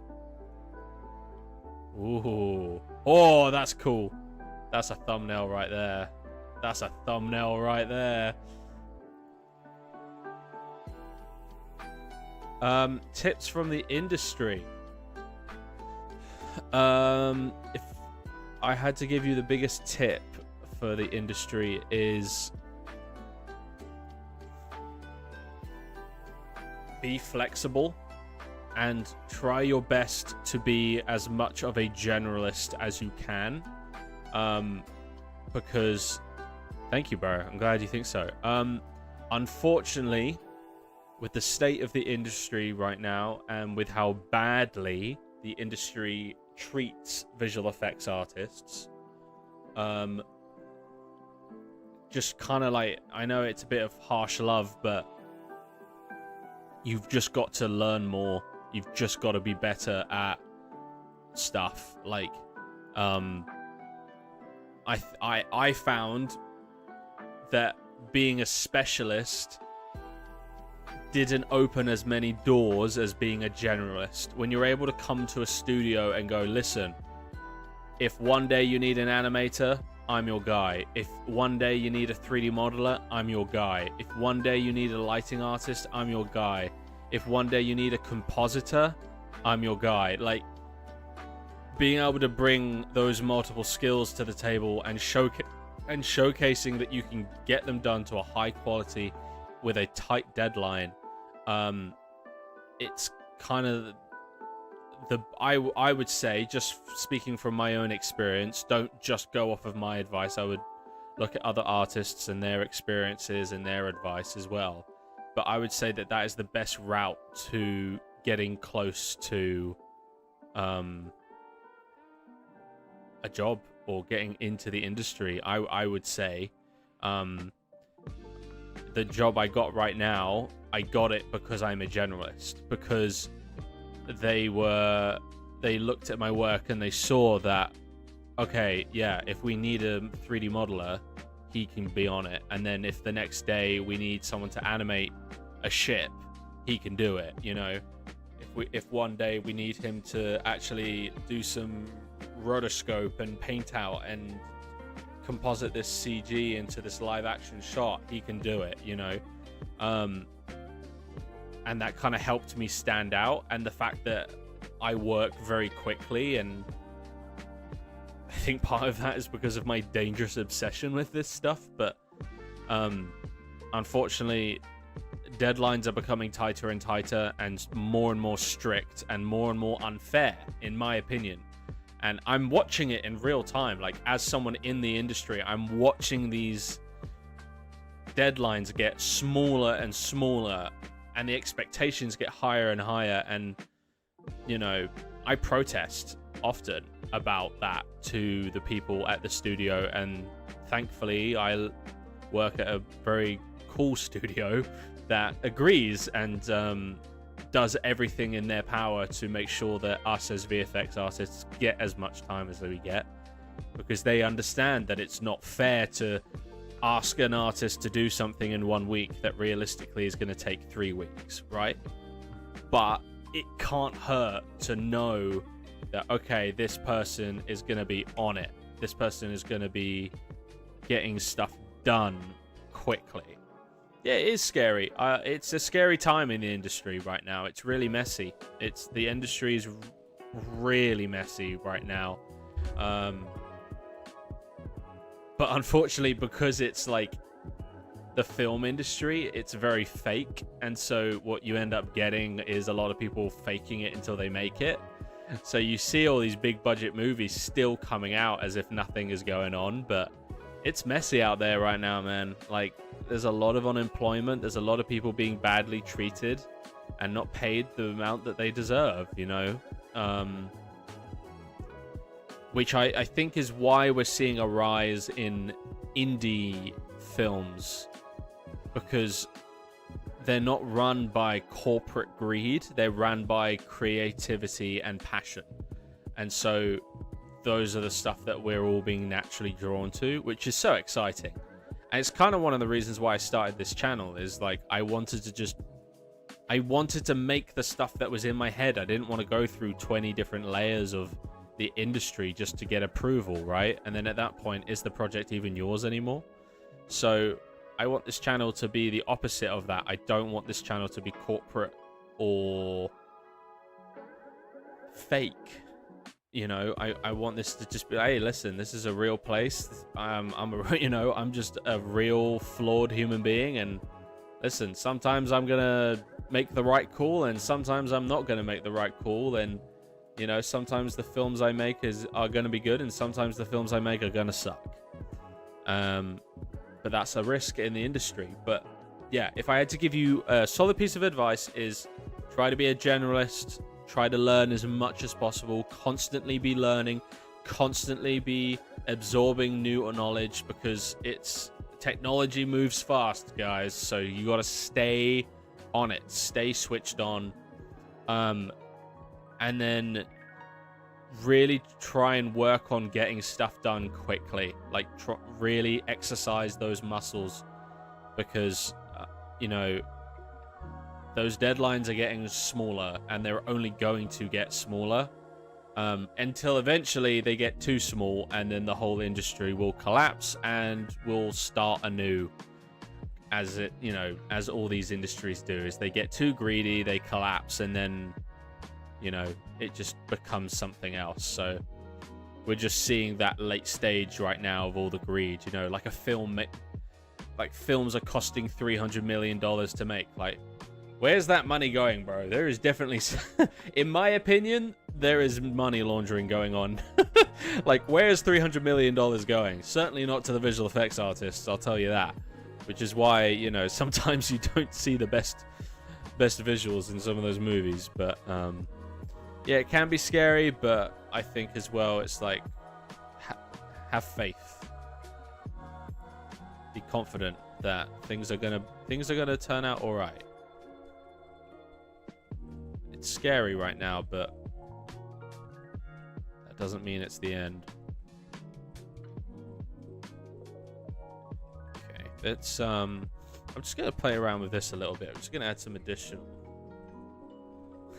Ooh. Oh, that's cool. That's a thumbnail right there. That's a thumbnail right there. Tips from the industry. If I had to give you the biggest tip for the industry is be flexible and try your best to be as much of a generalist as you can. because thank you, bro. I'm glad you think so. Unfortunately, with the state of the industry right now and with how badly the industry treats visual effects artists, just kind of like, I know it's a bit of harsh love, but you've just got to learn more. You've just got to be better at stuff. Like, I found that being a specialist didn't open as many doors as being a generalist. When you're able to come to a studio and go, listen, if one day you need an animator, I'm your guy. If one day you need a 3D modeler, I'm your guy. If one day you need a lighting artist, I'm your guy. If one day you need a compositor, I'm your guy. Like, being able to bring those multiple skills to the table and showcasing that you can get them done to a high quality with a tight deadline, it's kind of I would say, just speaking from my own experience, don't just go off of my advice. I would look at other artists and their experiences and their advice as well. But I would say that that is the best route to getting close to a job or getting into the industry. I would say the job I got right now, I got it because I'm a generalist, because they looked at my work and they saw that, okay, yeah, if we need a 3D modeler, he can be on it. And then if the next day we need someone to animate a ship, he can do it, you know. If one day we need him to actually do some rotoscope and paint out and composite this CG into this live action shot, he can do it, you know. And that kind of helped me stand out, and the fact that I work very quickly, and I think part of that is because of my dangerous obsession with this stuff. But unfortunately, deadlines are becoming tighter and tighter and more strict and more unfair, in my opinion. And I'm watching it in real time. Like, as someone in the industry, I'm watching these deadlines get smaller and smaller, and the expectations get higher and higher. And, you know, I protest often about that to the people at the studio. And thankfully, I work at a very cool studio that agrees and does everything in their power to make sure that us as VFX artists get as much time as we get, because they understand that it's not fair to ask an artist to do something in 1 week that realistically is going to take 3 weeks, right? But it can't hurt to know that, okay, this person is going to be on it. This person is going to be getting stuff done quickly. Yeah, it is scary. It's a scary time in the industry right now. It's really messy. The industry is really messy right now. But unfortunately, because it's like the film industry, it's very fake. And so what you end up getting is a lot of people faking it until they make it. So you see all these big budget movies still coming out as if nothing is going on. But it's messy out there right now, man. Like, there's a lot of unemployment. There's a lot of people being badly treated and not paid the amount that they deserve, you know? Which I think is why we're seeing a rise in indie films, because they're not run by corporate greed. They're run by creativity and passion. And so those are the stuff that we're all being naturally drawn to, which is so exciting. And it's kind of one of the reasons why I started this channel, is like, I wanted to make the stuff that was in my head. I didn't want to go through 20 different layers of the industry just to get approval, right? And then at that point, is the project even yours anymore? So I want this channel to be the opposite of that. I don't want this channel to be corporate or fake. You know, I want this to just be, hey, listen, this is a real place. I'm just a real flawed human being, and listen, sometimes I'm gonna make the right call, and sometimes I'm not gonna make the right call, and you know, sometimes the films I make are gonna be good, and sometimes the films I make are gonna suck. But that's a risk in the industry. But yeah, if I had to give you a solid piece of advice, is try to be a generalist, try to learn as much as possible, constantly be learning, constantly be absorbing new knowledge, because technology moves fast, guys. So you got to stay on it, stay switched on, and then really try and work on getting stuff done quickly. Like, really exercise those muscles, because you know, those deadlines are getting smaller, and they're only going to get smaller until eventually they get too small, and then the whole industry will collapse and will start anew. As as all these industries do, is they get too greedy, they collapse, and then it just becomes something else. So we're just seeing that late stage right now of all the greed. Like a film, like films are costing $300 million to make. Like, where's that money going, bro? There is definitely, in my opinion, there is money laundering going on. Like, where's $300 million going? Certainly not to the visual effects artists, I'll tell you that. Which is why, sometimes you don't see the best visuals in some of those movies. But yeah, it can be scary, but I think as well, it's like, have faith. Be confident that things are gonna turn out all right. It's scary right now, but that doesn't mean it's the end. Okay, let's I'm just gonna play around with this a little bit. I'm just gonna add some additional.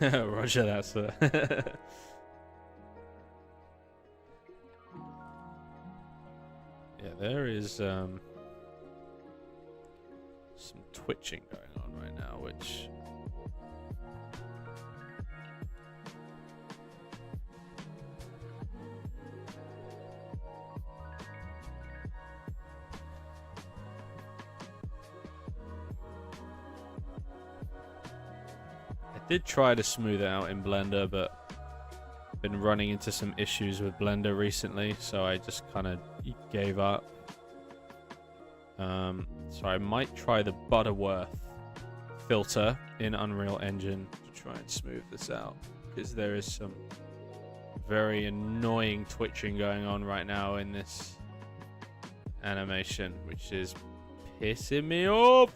Roger, that's yeah, there is some twitching going on right now, which I did try to smooth it out in Blender, but been running into some issues with Blender recently, so I just kind of gave up. So I might try the Butterworth filter in Unreal Engine to try and smooth this out, because there is some very annoying twitching going on right now in this animation, which is pissing me off.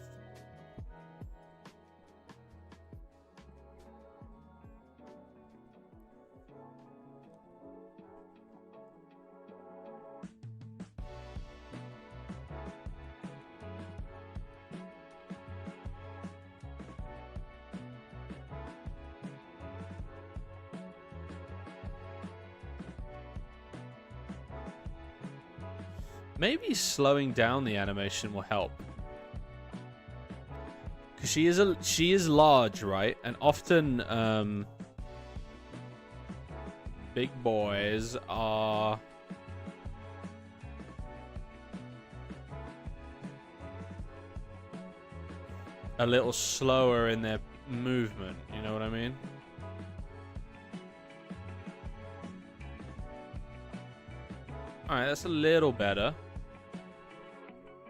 Maybe slowing down the animation will help, because she is large, right? And often big boys are a little slower in their movement. You know what I mean? All right, that's a little better.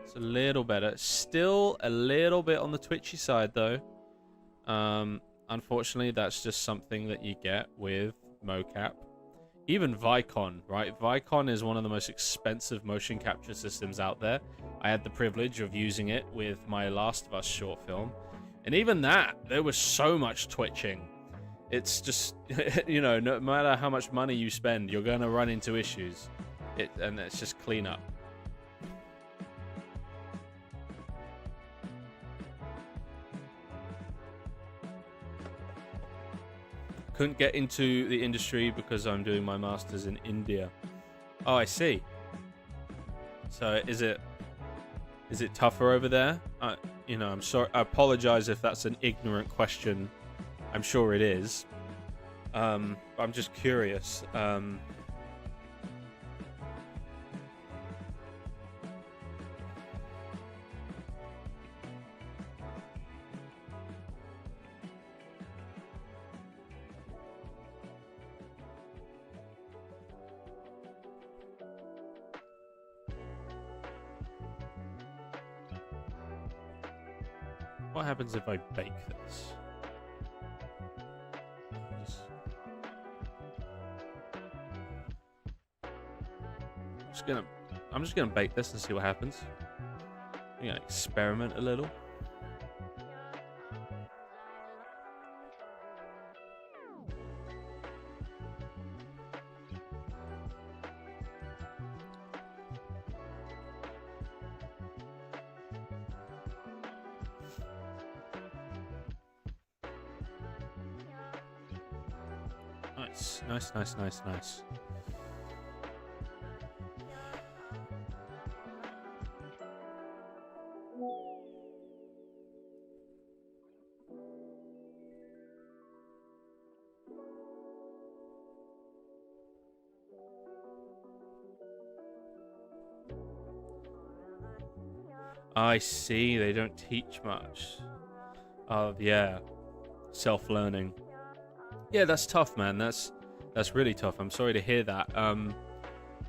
It's a little better. Still a little bit on the twitchy side, though. Unfortunately, that's just something that you get with mocap. Even Vicon, right? Vicon is one of the most expensive motion capture systems out there. I had the privilege of using it with my Last of Us short film. And even that, there was so much twitching. It's just, no matter how much money you spend, you're going to run into issues. And it's just clean up. Couldn't get into the industry because I'm doing my master's in India. Oh, I see. So is it tougher over there? I'm sorry. I apologize if that's an ignorant question. I'm sure it is. I'm just curious. What happens if I bake this? I'm just gonna bake this and see what happens. I'm gonna experiment a little. Nice. I see, they don't teach much. Oh, yeah. Self-learning. Yeah, that's tough, man. That's really tough. I'm sorry to hear that.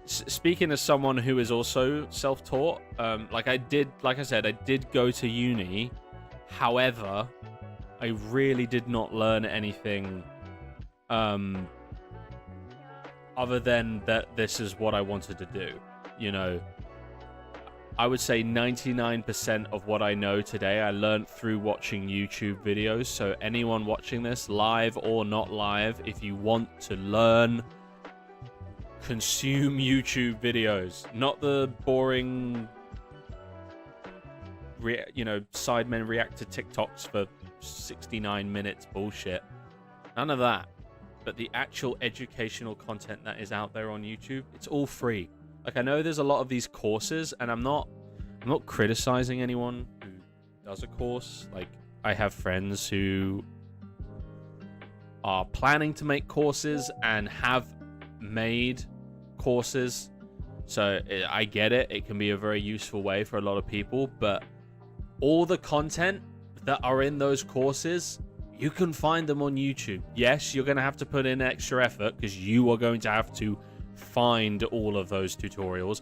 Speaking as someone who is also self-taught, like I said, I did go to uni. However, I really did not learn anything other than that this is what I wanted to do. You know, I would say 99% of what I know today I learned through watching YouTube videos. So anyone watching this, live or not live, if you want to learn, consume YouTube videos. Not the boring, Sidemen react to TikToks for 69 minutes bullshit. None of that. But the actual educational content that is out there on YouTube, it's all free. Like, I know there's a lot of these courses, and I'm not criticizing anyone who does a course. Like, I have friends who are planning to make courses and have made courses. So I get it. It can be a very useful way for a lot of people, but all the content that are in those courses, you can find them on YouTube. Yes, you're going to have to put in extra effort because you are going to have to find all of those tutorials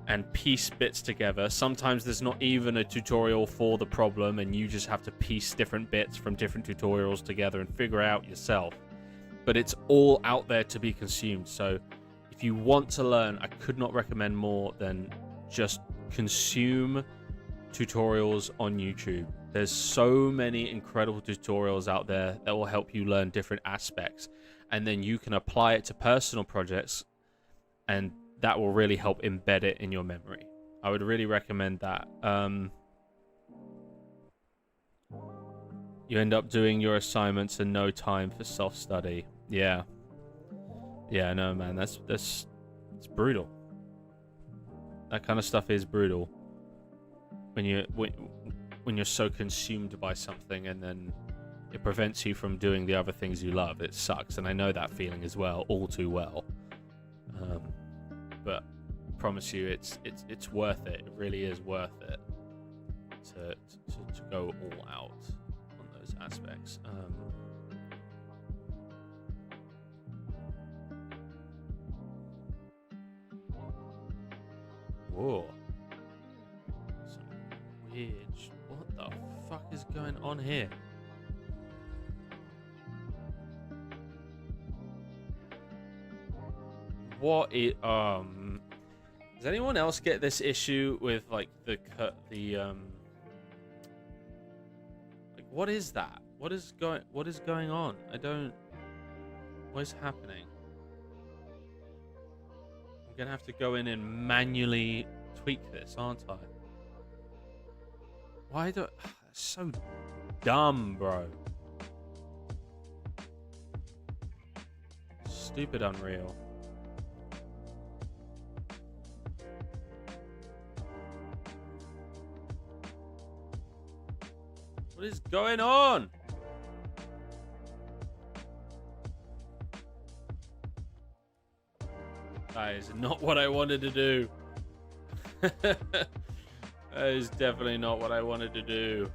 and piece bits together. Sometimes there's not even a tutorial for the problem and you just have to piece different bits from different tutorials together and figure out yourself. But it's all out there to be consumed. So if you want to learn, I could not recommend more than just consume tutorials on YouTube. There's so many incredible tutorials out there that will help you learn different aspects, and then you can apply it to personal projects, and that will really help embed it in your memory. I would really recommend that. You end up doing your assignments and no time for self-study. Yeah, no, man, that's it's brutal. That kind of stuff is brutal when you're so consumed by something and then it prevents you from doing the other things you love. It sucks, and I know that feeling as well, all too well. But I promise you, it's worth it. It really is worth it to go all out on those aspects. Whoa. Some weird... What the fuck is going on here? What is... Does anyone else get this issue with, like, like, what is that? What is going on? I don't... What is happening? I'm gonna have to go in and manually tweak this, aren't I? Why do... That's so dumb, bro. Stupid Unreal. What is going on? That is not what I wanted to do. That is definitely not what I wanted to do.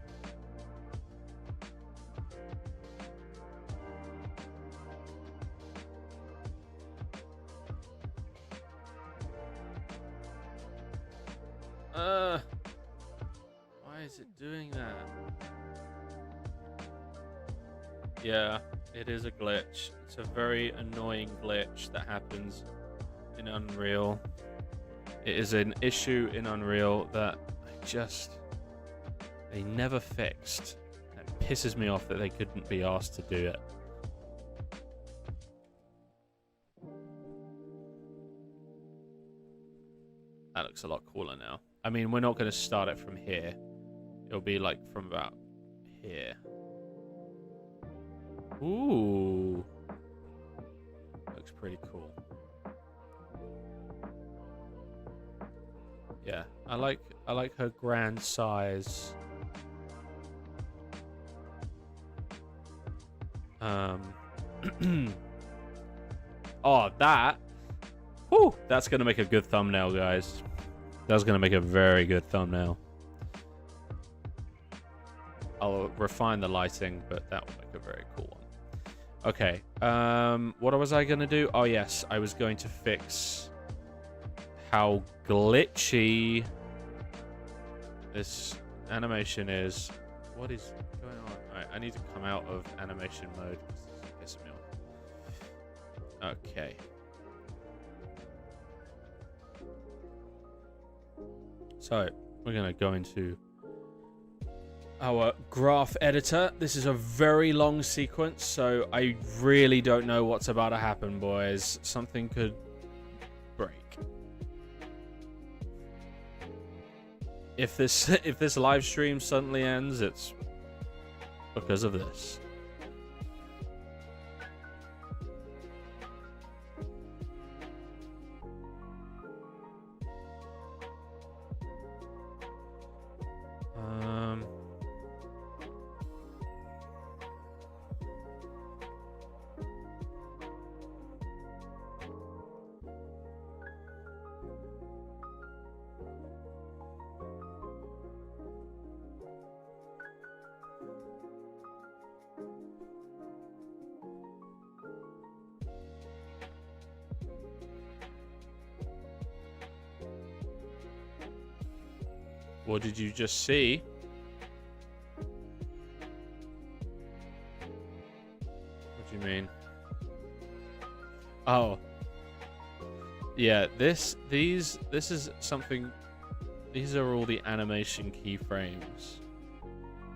Why is it doing that? Yeah, it is a glitch. It's a very annoying glitch that happens in Unreal. It is an issue in Unreal that they never fixed. It pisses me off that they couldn't be asked to do it. That looks a lot cooler now. I mean, we're not going to start it from here. It'll be like from about here. Ooh. Looks pretty cool. Yeah, I like her grand size. Oh, that. Whew, that's gonna make a good thumbnail, guys. That's gonna make a very good thumbnail. I'll refine the lighting, but that will make a very cool one. Okay. What was I gonna do? Oh yes, I was going to fix how glitchy this animation is. What is going on? Alright, I need to come out of animation mode because this is pissing me off. Okay. So, we're going to go into our graph editor. This is a very long sequence, so I really don't know what's about to happen, boys. Something could break. If this live stream suddenly ends, it's because of this. What did you just see? What do you mean? Oh. Yeah, this is something. These are all the animation keyframes,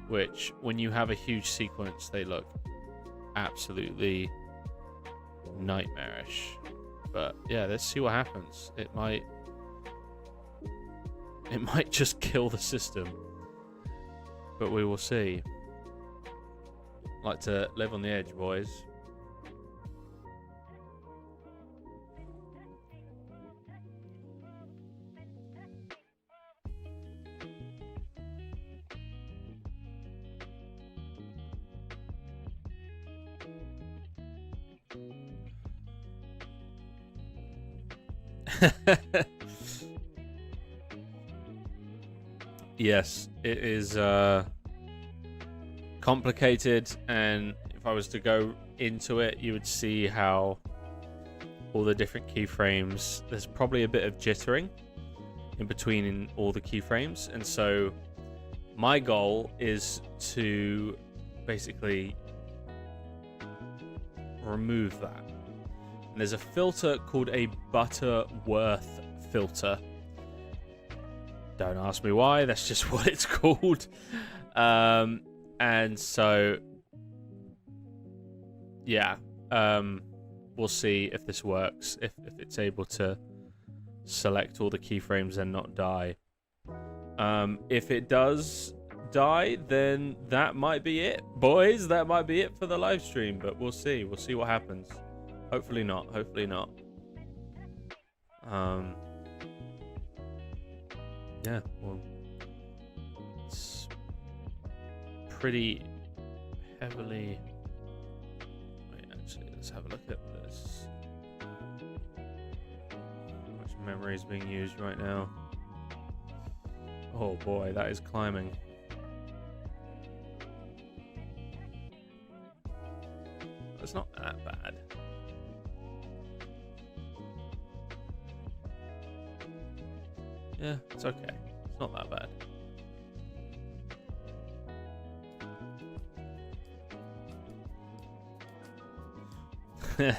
which when you have a huge sequence, they look absolutely nightmarish. But yeah, let's see what happens. It might just kill the system, but we will see. Like to live on the edge, boys. Yes, it is complicated, and if I was to go into it, you would see how all the different keyframes, there's probably a bit of jittering in between all the keyframes, and so my goal is to basically remove that. And there's a filter called a Butterworth filter. Don't ask me why, that's just what it's called. And so, yeah, we'll see if this works, if it's able to select all the keyframes and not die. If it does die, then that might be it, boys. That might be it for the live stream, but we'll see. We'll see what happens. Hopefully not. Hopefully not. Yeah, well, it's pretty heavily... Wait, actually, let's have a look at this. How much memory is being used right now? Oh boy, that is climbing. It's not that bad. Yeah, it's okay. It's not that bad. A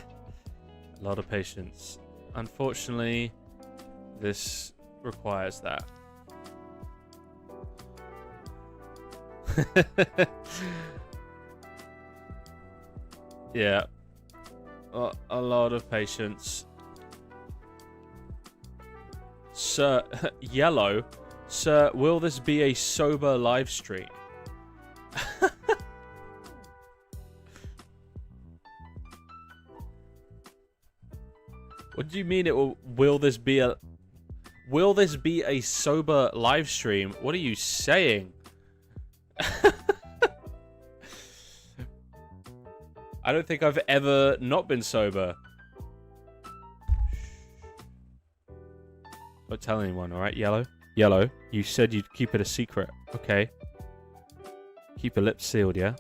lot of patience. Unfortunately, this requires that. Yeah. A lot of patience. Sir, Yellow, sir, will this be a sober live stream? What do you mean will this be a sober live stream? What are you saying? I don't think I've ever not been sober. Don't tell anyone, alright, Yellow? Yellow, you said you'd keep it a secret. Okay. Keep your lips sealed, yeah?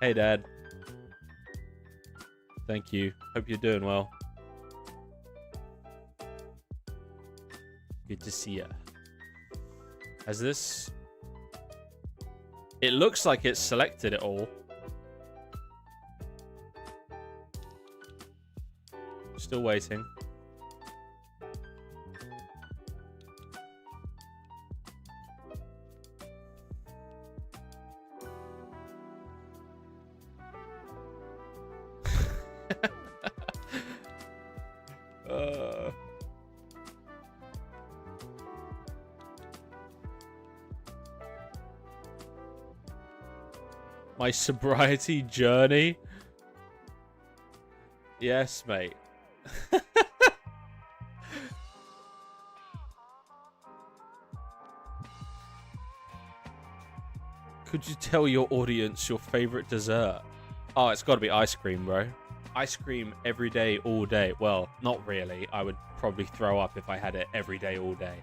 Hey, Dad. Thank you. Hope you're doing well. Good to see ya. Has this... It looks like it's selected it all. Still waiting. My sobriety journey? Yes, mate. Could you tell your audience your favorite dessert? Oh, it's got to be ice cream, bro. Ice cream every day, all day. Well, not really. I would probably throw up if I had it every day, all day.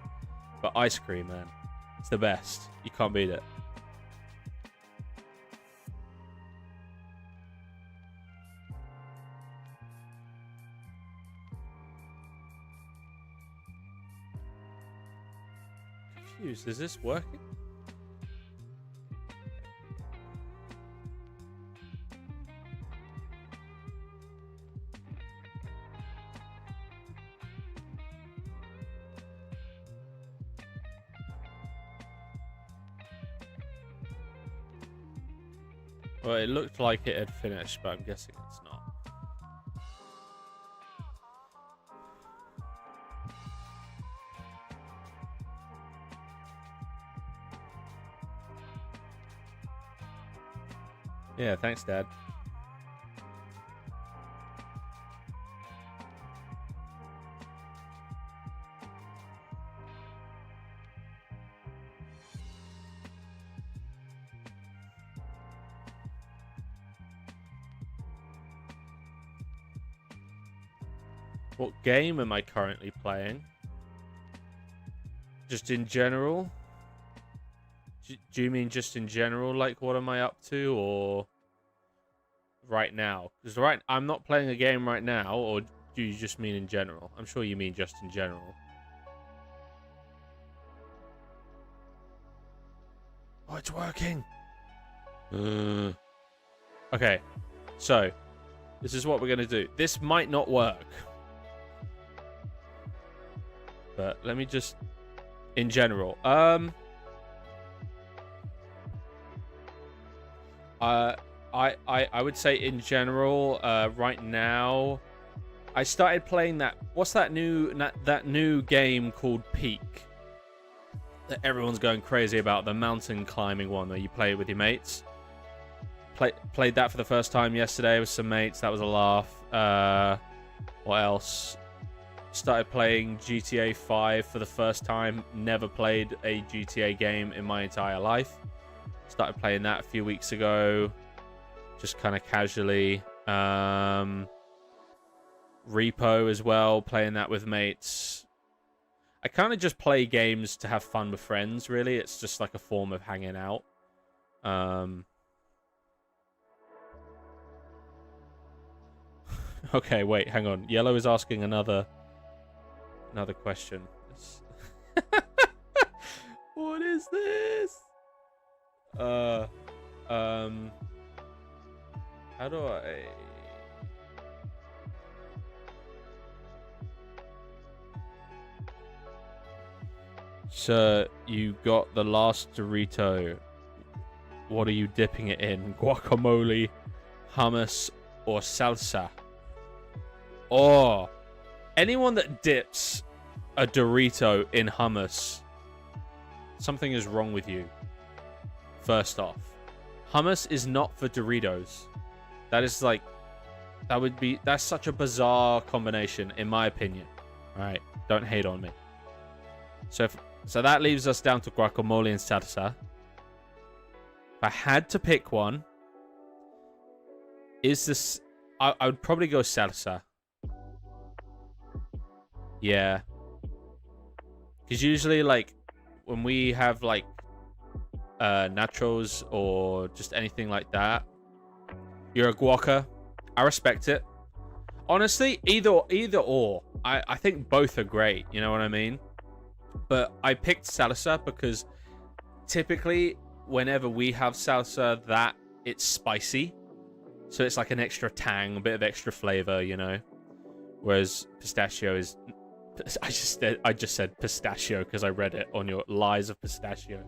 But ice cream, man. It's the best. You can't beat it. Confused. Is this working? Well, it looked like it had finished, but I'm guessing it's not. Yeah, thanks, Dad. What game am I currently playing? Just in general? Do you mean just in general, like what am I up to, or right now? Because I'm not playing a game right now, or do you just mean in general? I'm sure you mean just in general. Oh, it's working! Okay, so this is what we're going to do. This might not work. But let me just... In general. I would say in general, right now, I started playing that... What's that new game called Peak? That everyone's going crazy about. The mountain climbing one where you play with your mates. Played that for the first time yesterday with some mates. That was a laugh. What else? Started playing GTA 5 for the first time. Never played a GTA game in my entire life. Started playing that a few weeks ago. Just kind of casually. Repo as well. Playing that with mates. I kind of just play games to have fun with friends, really. It's just like a form of hanging out. Okay, wait, hang on. Yellow is asking another question. What is this? How do I? So you got the last Dorito. What are you dipping it in? Guacamole, hummus, or salsa? Oh, anyone that dips a Dorito in hummus, something is wrong with you. First off, hummus is not for Doritos. That is like, that's such a bizarre combination, in my opinion. All right, don't hate on me. So that leaves us down to guacamole and salsa. If I had to pick one, I would probably go salsa. Yeah. Because usually, like, when we have, like, nachos or just anything like that, you're a guaca. I respect it. Honestly, either or. I think both are great. You know what I mean? But I picked salsa because typically whenever we have salsa, it's spicy. So it's like an extra tang, a bit of extra flavor, you know? Whereas pistachio is... I just said pistachio because I read it on your Lies of Pistachio.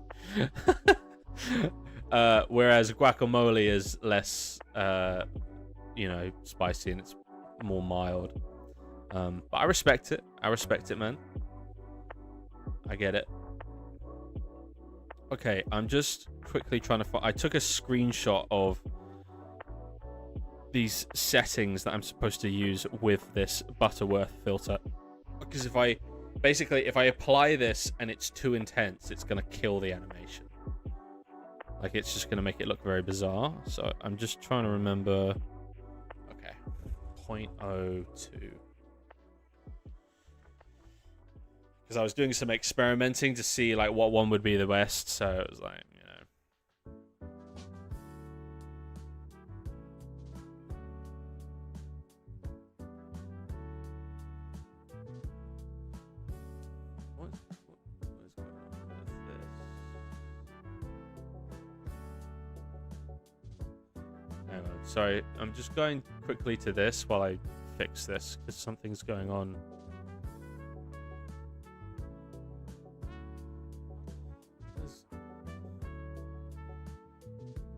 Whereas guacamole is less, spicy and it's more mild. But I respect it. I respect it, man. I get it. Okay, I'm just quickly trying to find... I took a screenshot of these settings that I'm supposed to use with this Butterworth filter. Because if I apply this and it's too intense, it's going to kill the animation. Like, it's just going to make it look very bizarre. So I'm just trying to remember... Okay. 0.02. Because I was doing some experimenting to see, like, what one would be the best. So it was like, you know. What is going on with this? Hang on. Sorry, I'm just going quickly to this while I fix this, because something's going on.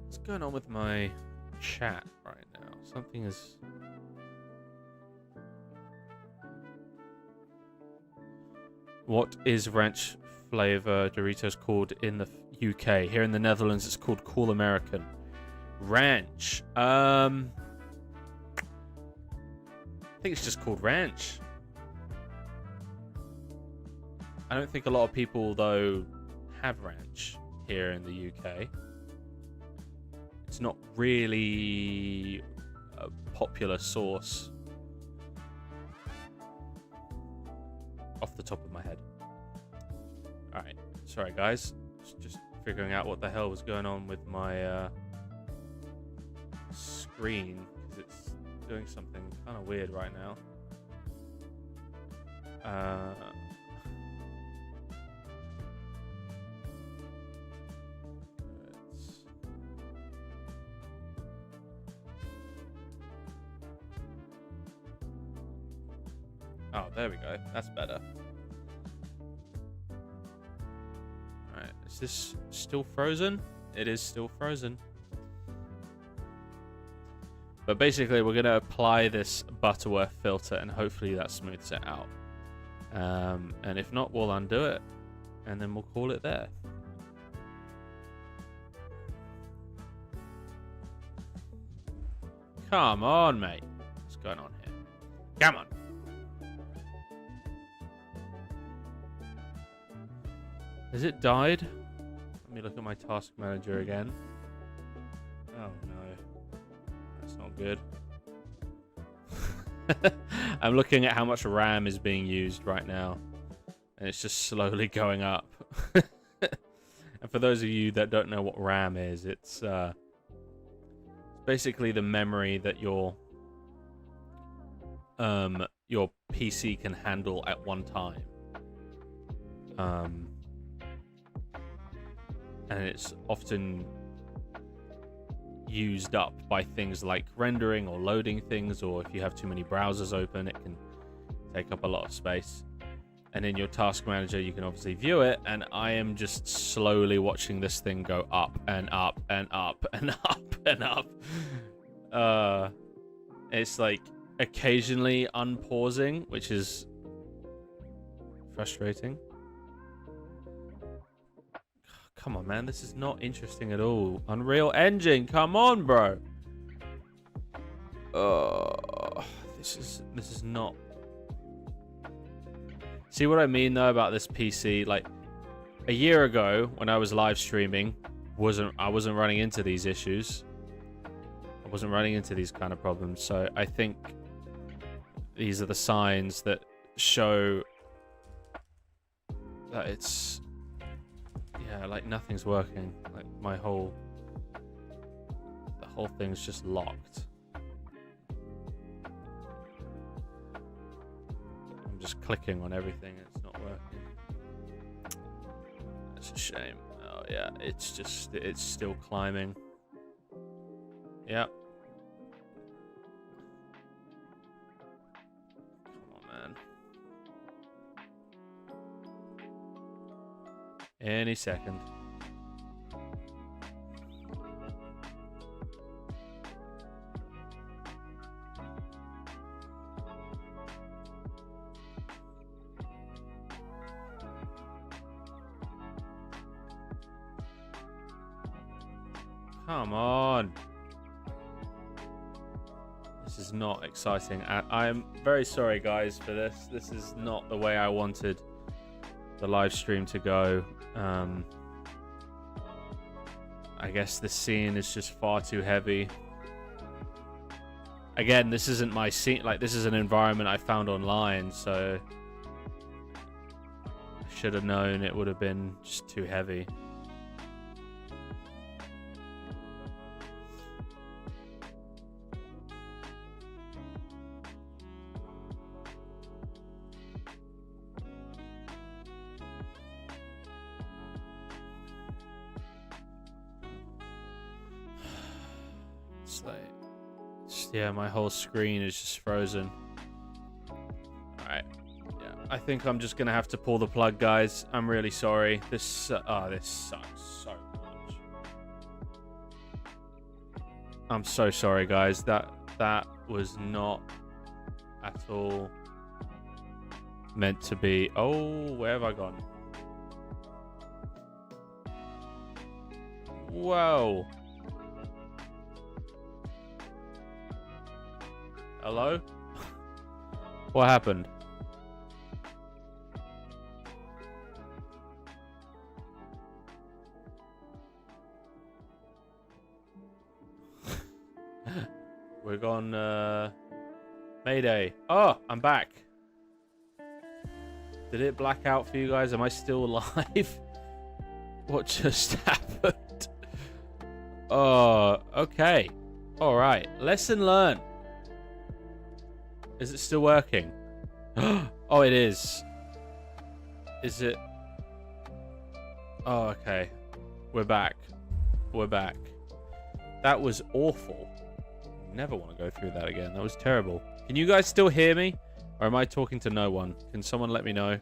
What's going on with my chat right now? Something is... What is ranch flavor Doritos called in the UK? Here in the Netherlands, it's called Cool American. Ranch. I think it's just called ranch. I don't think a lot of people, though, have ranch here in the UK. It's not really a popular sauce off the top of my head. Alright, sorry guys. Just figuring out what the hell was going on with my screen, because it's doing something kind of weird right now. Oh, there we go. That's better. Alright, is this still frozen? It is still frozen. But basically, we're going to apply this Butterworth filter, and hopefully that smooths it out. And if not, we'll undo it, and then we'll call it there. Come on, mate. What's going on here? Come on. Has it died? Let me look at my task manager again. Oh no. That's not good. I'm looking at how much RAM is being used right now, and it's just slowly going up. And for those of you that don't know what RAM is, it's basically the memory that your PC can handle at one time. And it's often used up by things like rendering or loading things, or if you have too many browsers open, it can take up a lot of space. And in your task manager, you can obviously view it, and I am just slowly watching this thing go up and up and up and up and up. It's like occasionally unpausing, which is frustrating. Come on, man, this is not interesting at all. Unreal Engine, come on, bro. This is not. See what I mean though about this PC? Like a year ago when I was live streaming, I wasn't running into these issues. I wasn't running into these kind of problems. So I think these are the signs that show that it's, yeah, like nothing's working. Like the whole thing's just locked. I'm just clicking on everything, it's not working. That's a shame. Oh yeah, it's still climbing. Yep. Come on, man. Any second. Come on. This is not exciting. I'm very sorry, guys, for this. This is not the way I wanted the live stream to go. I guess this scene is just far too heavy. Again, this isn't my scene. Like, this is an environment I found online, so I should have known it would have been just too heavy. Yeah, my whole screen is just frozen. Alright. Yeah, I think I'm just gonna have to pull the plug, guys. I'm really sorry. This sucks so much. I'm so sorry, guys. That was not at all meant to be. Oh, where have I gone? Whoa. Hello? What happened? We're gone, Mayday. Oh, I'm back. Did it black out for you guys? Am I still alive? What just happened? Oh, okay. Alright. Lesson learned. Is it still working? Oh, it is. Is it? Oh, okay. We're back. We're back. That was awful. Never want to go through that again. That was terrible. Can you guys still hear me? Or am I talking to no one? Can someone let me know?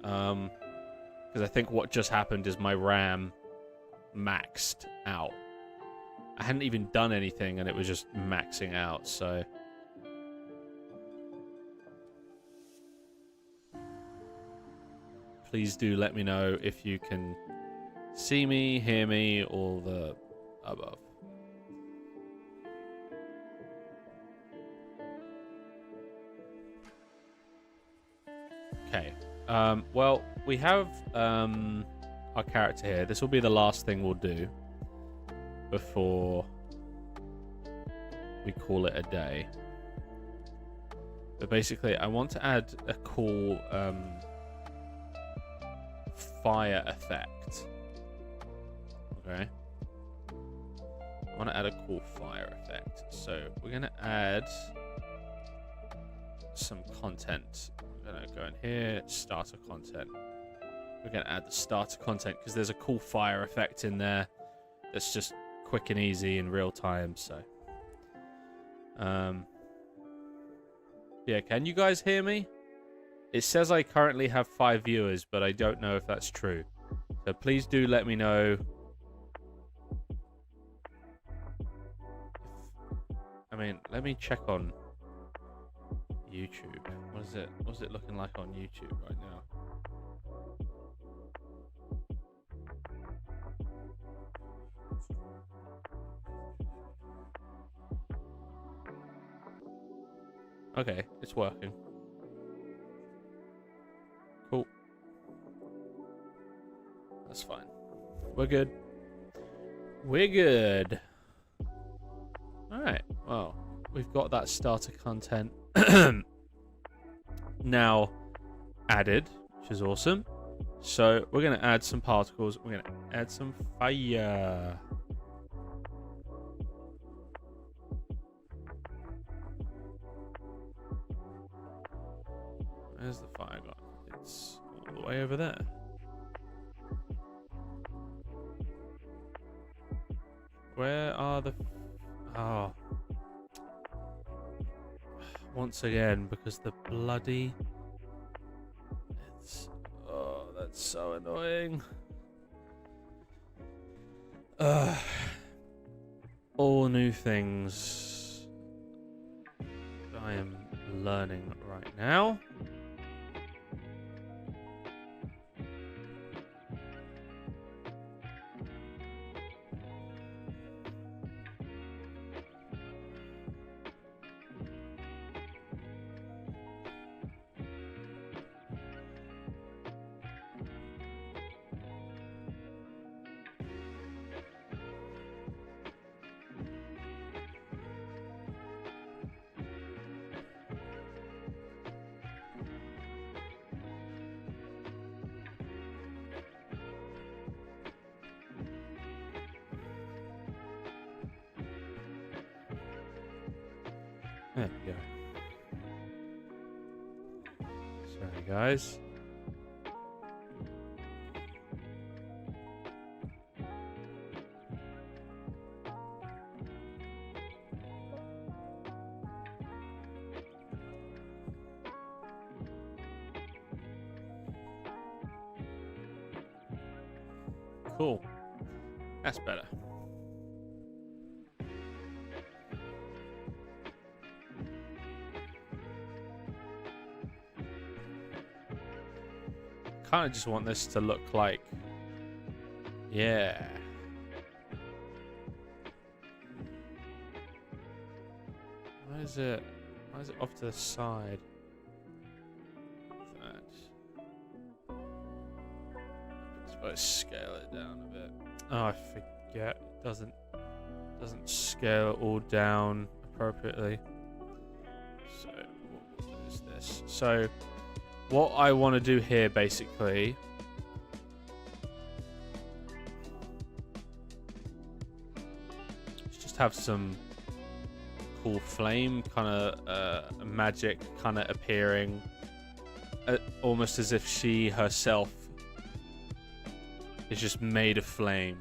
Because I think what just happened is my RAM maxed out. I hadn't even done anything and it was just maxing out, so... Please do let me know if you can see me, hear me, or the above. Okay. Well, we have our character here. This will be the last thing we'll do before we call it a day. But basically, I want to add a cool... fire effect. Okay. I want to add a cool fire effect. So we're going to add some content. I'm going to go in here, starter content. We're going to add the starter content because there's a cool fire effect in there that's just quick and easy in real time. So, yeah, can you guys hear me? It says I currently have 5 viewers, but I don't know if that's true. So please do let me know. I mean, let me check on YouTube. What's it looking like on YouTube right now? Okay, it's working. Cool. That's fine. We're good. We're good. Alright, well, we've got that starter content now added, which is awesome. So we're going to add some particles. We're going to add some fire. Where's the fire gone? It's all the way over there. Where are the... Oh. Once again, because the bloody... It's... Oh, that's so annoying. All new things I am learning right now. There we go. Sorry, guys. Cool. That's better. Kind of just want this to look like, yeah. Why is it off to the side? That. I'm supposed to scale it down a bit. Oh, I forget. It doesn't scale it all down appropriately. So what is this? So. What I want to do here, basically, is just have some cool flame, kind of magic, kind of appearing, almost as if she herself is just made of flame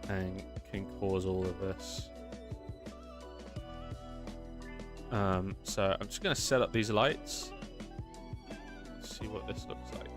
and can cause all of this. So I'm just going to set up these lights. Let's see what this looks like.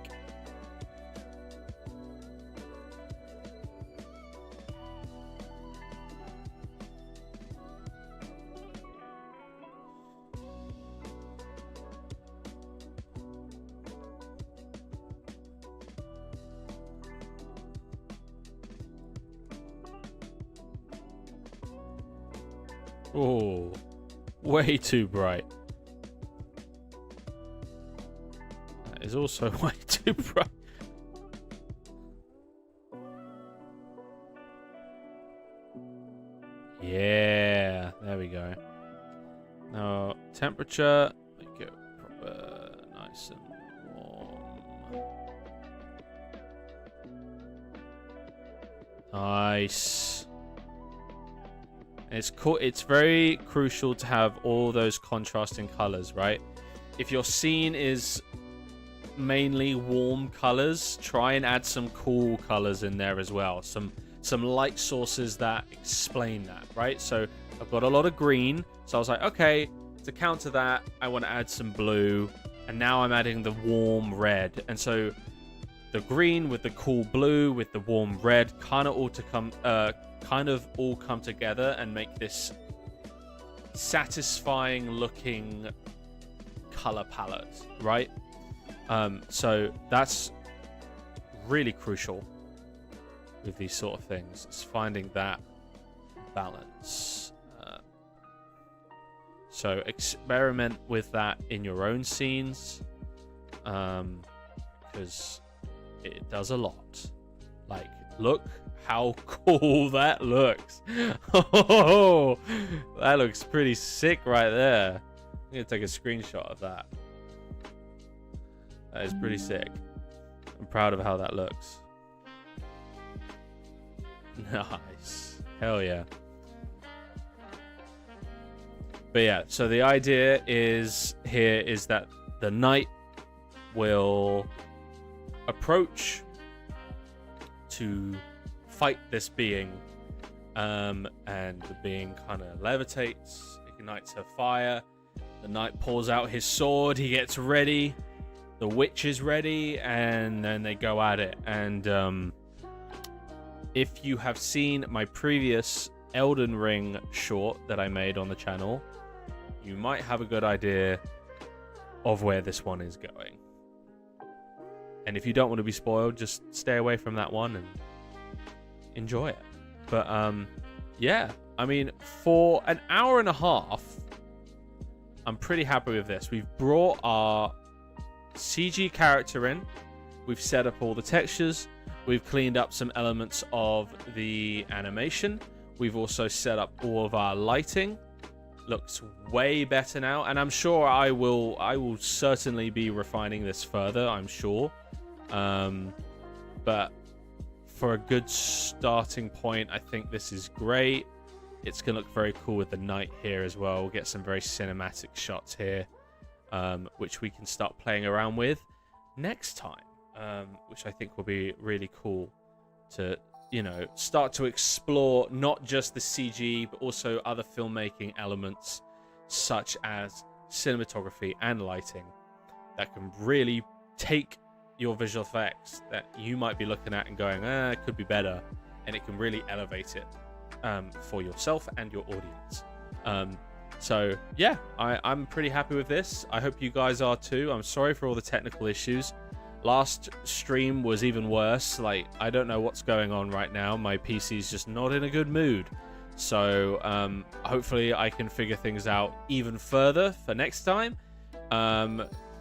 Oh, way too bright. That is also way too bright. Yeah, there we go. Now, temperature, make it proper, nice and warm. Nice. It's cool. It's very crucial to have all those contrasting colors, right? If your scene is mainly warm colors, try and add some cool colors in there as well. Some some light sources that explain that, right? So I've got a lot of green, so I was like, okay, to counter that, I want to add some blue, and now I'm adding the warm red. And so the green with the cool blue with the warm red kind of all come together and make this satisfying looking color palette, right? So that's really crucial with these sort of things. It's finding that balance. So experiment with that in your own scenes, because it does a lot. Like, look how cool that looks. Oh, that looks pretty sick right there. I'm gonna take a screenshot of that. That is pretty sick. I'm proud of how that looks. Nice. Hell yeah. But yeah, so the idea is that the knight will approach to fight this being, and the being kind of levitates, ignites her fire. The knight pulls out his sword, he gets ready, the witch is ready, and then they go at it. And if you have seen my previous Elden Ring short that I made on the channel, you might have a good idea of where this one is going. And if you don't want to be spoiled, just stay away from that one and enjoy it. But yeah, I mean, for an hour and a half, I'm pretty happy with this. We've brought our CG character in, we've set up all the textures, we've cleaned up some elements of the animation, we've also set up all of our lighting. Looks way better now, and I'm sure I will certainly be refining this further, I'm sure. But for a good starting point, I think this is great. It's gonna look very cool with the night here as well. We'll get some very cinematic shots here, which we can start playing around with next time, which I think will be really cool to, you know, start to explore not just the CG, but also other filmmaking elements such as cinematography and lighting that can really take your visual effects that you might be looking at and going, it could be better, and it can really elevate it for yourself and your audience. So yeah, I'm pretty happy with this. I hope you guys are too. I'm sorry for all the technical issues. Last stream was even worse. Like, I don't know what's going on right now. My PC's just not in a good mood. So hopefully I can figure things out even further for next time.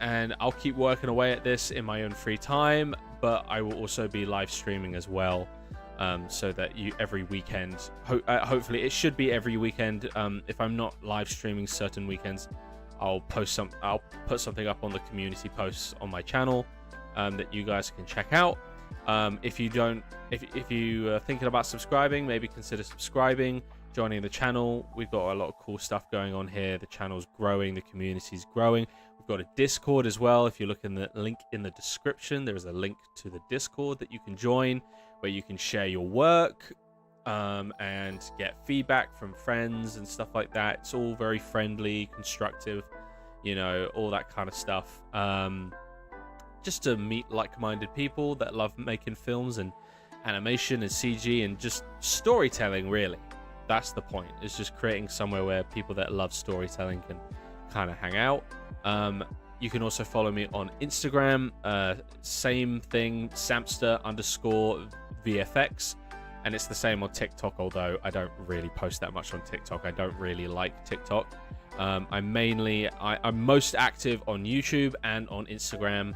And I'll keep working away at this in my own free time, but I will also be live streaming as well, so that every weekend, hopefully it should be every weekend. If I'm not live streaming certain weekends, I'll put something up on the community posts on my channel that you guys can check out. If you are thinking about subscribing, maybe consider subscribing, joining the channel. We've got a lot of cool stuff going on here. The channel's growing, the community's growing. We've got a Discord as well. If you look in the link in the description, there is a link to the Discord that you can join, where you can share your work and get feedback from friends and stuff like that. It's all very friendly, constructive, you know, all that kind of stuff. Just to meet like-minded people that love making films and animation and CG and just storytelling, really. That's the point. It's just creating somewhere where people that love storytelling can kind of hang out. You can also follow me on Instagram. Same thing, Samster_VFX. And it's the same on TikTok, although I don't really post that much on TikTok. I don't really like TikTok. I'm most active on YouTube and on Instagram.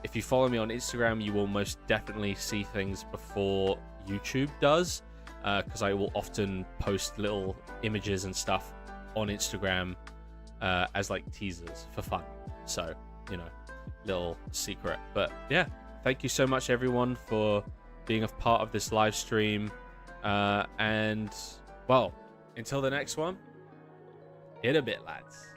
If you follow me on Instagram, you will most definitely see things before YouTube does, because I will often post little images and stuff on Instagram as like teasers for fun. So, you know, little secret. But yeah, thank you so much everyone for being a part of this live stream. And well, until the next one, in a bit, lads.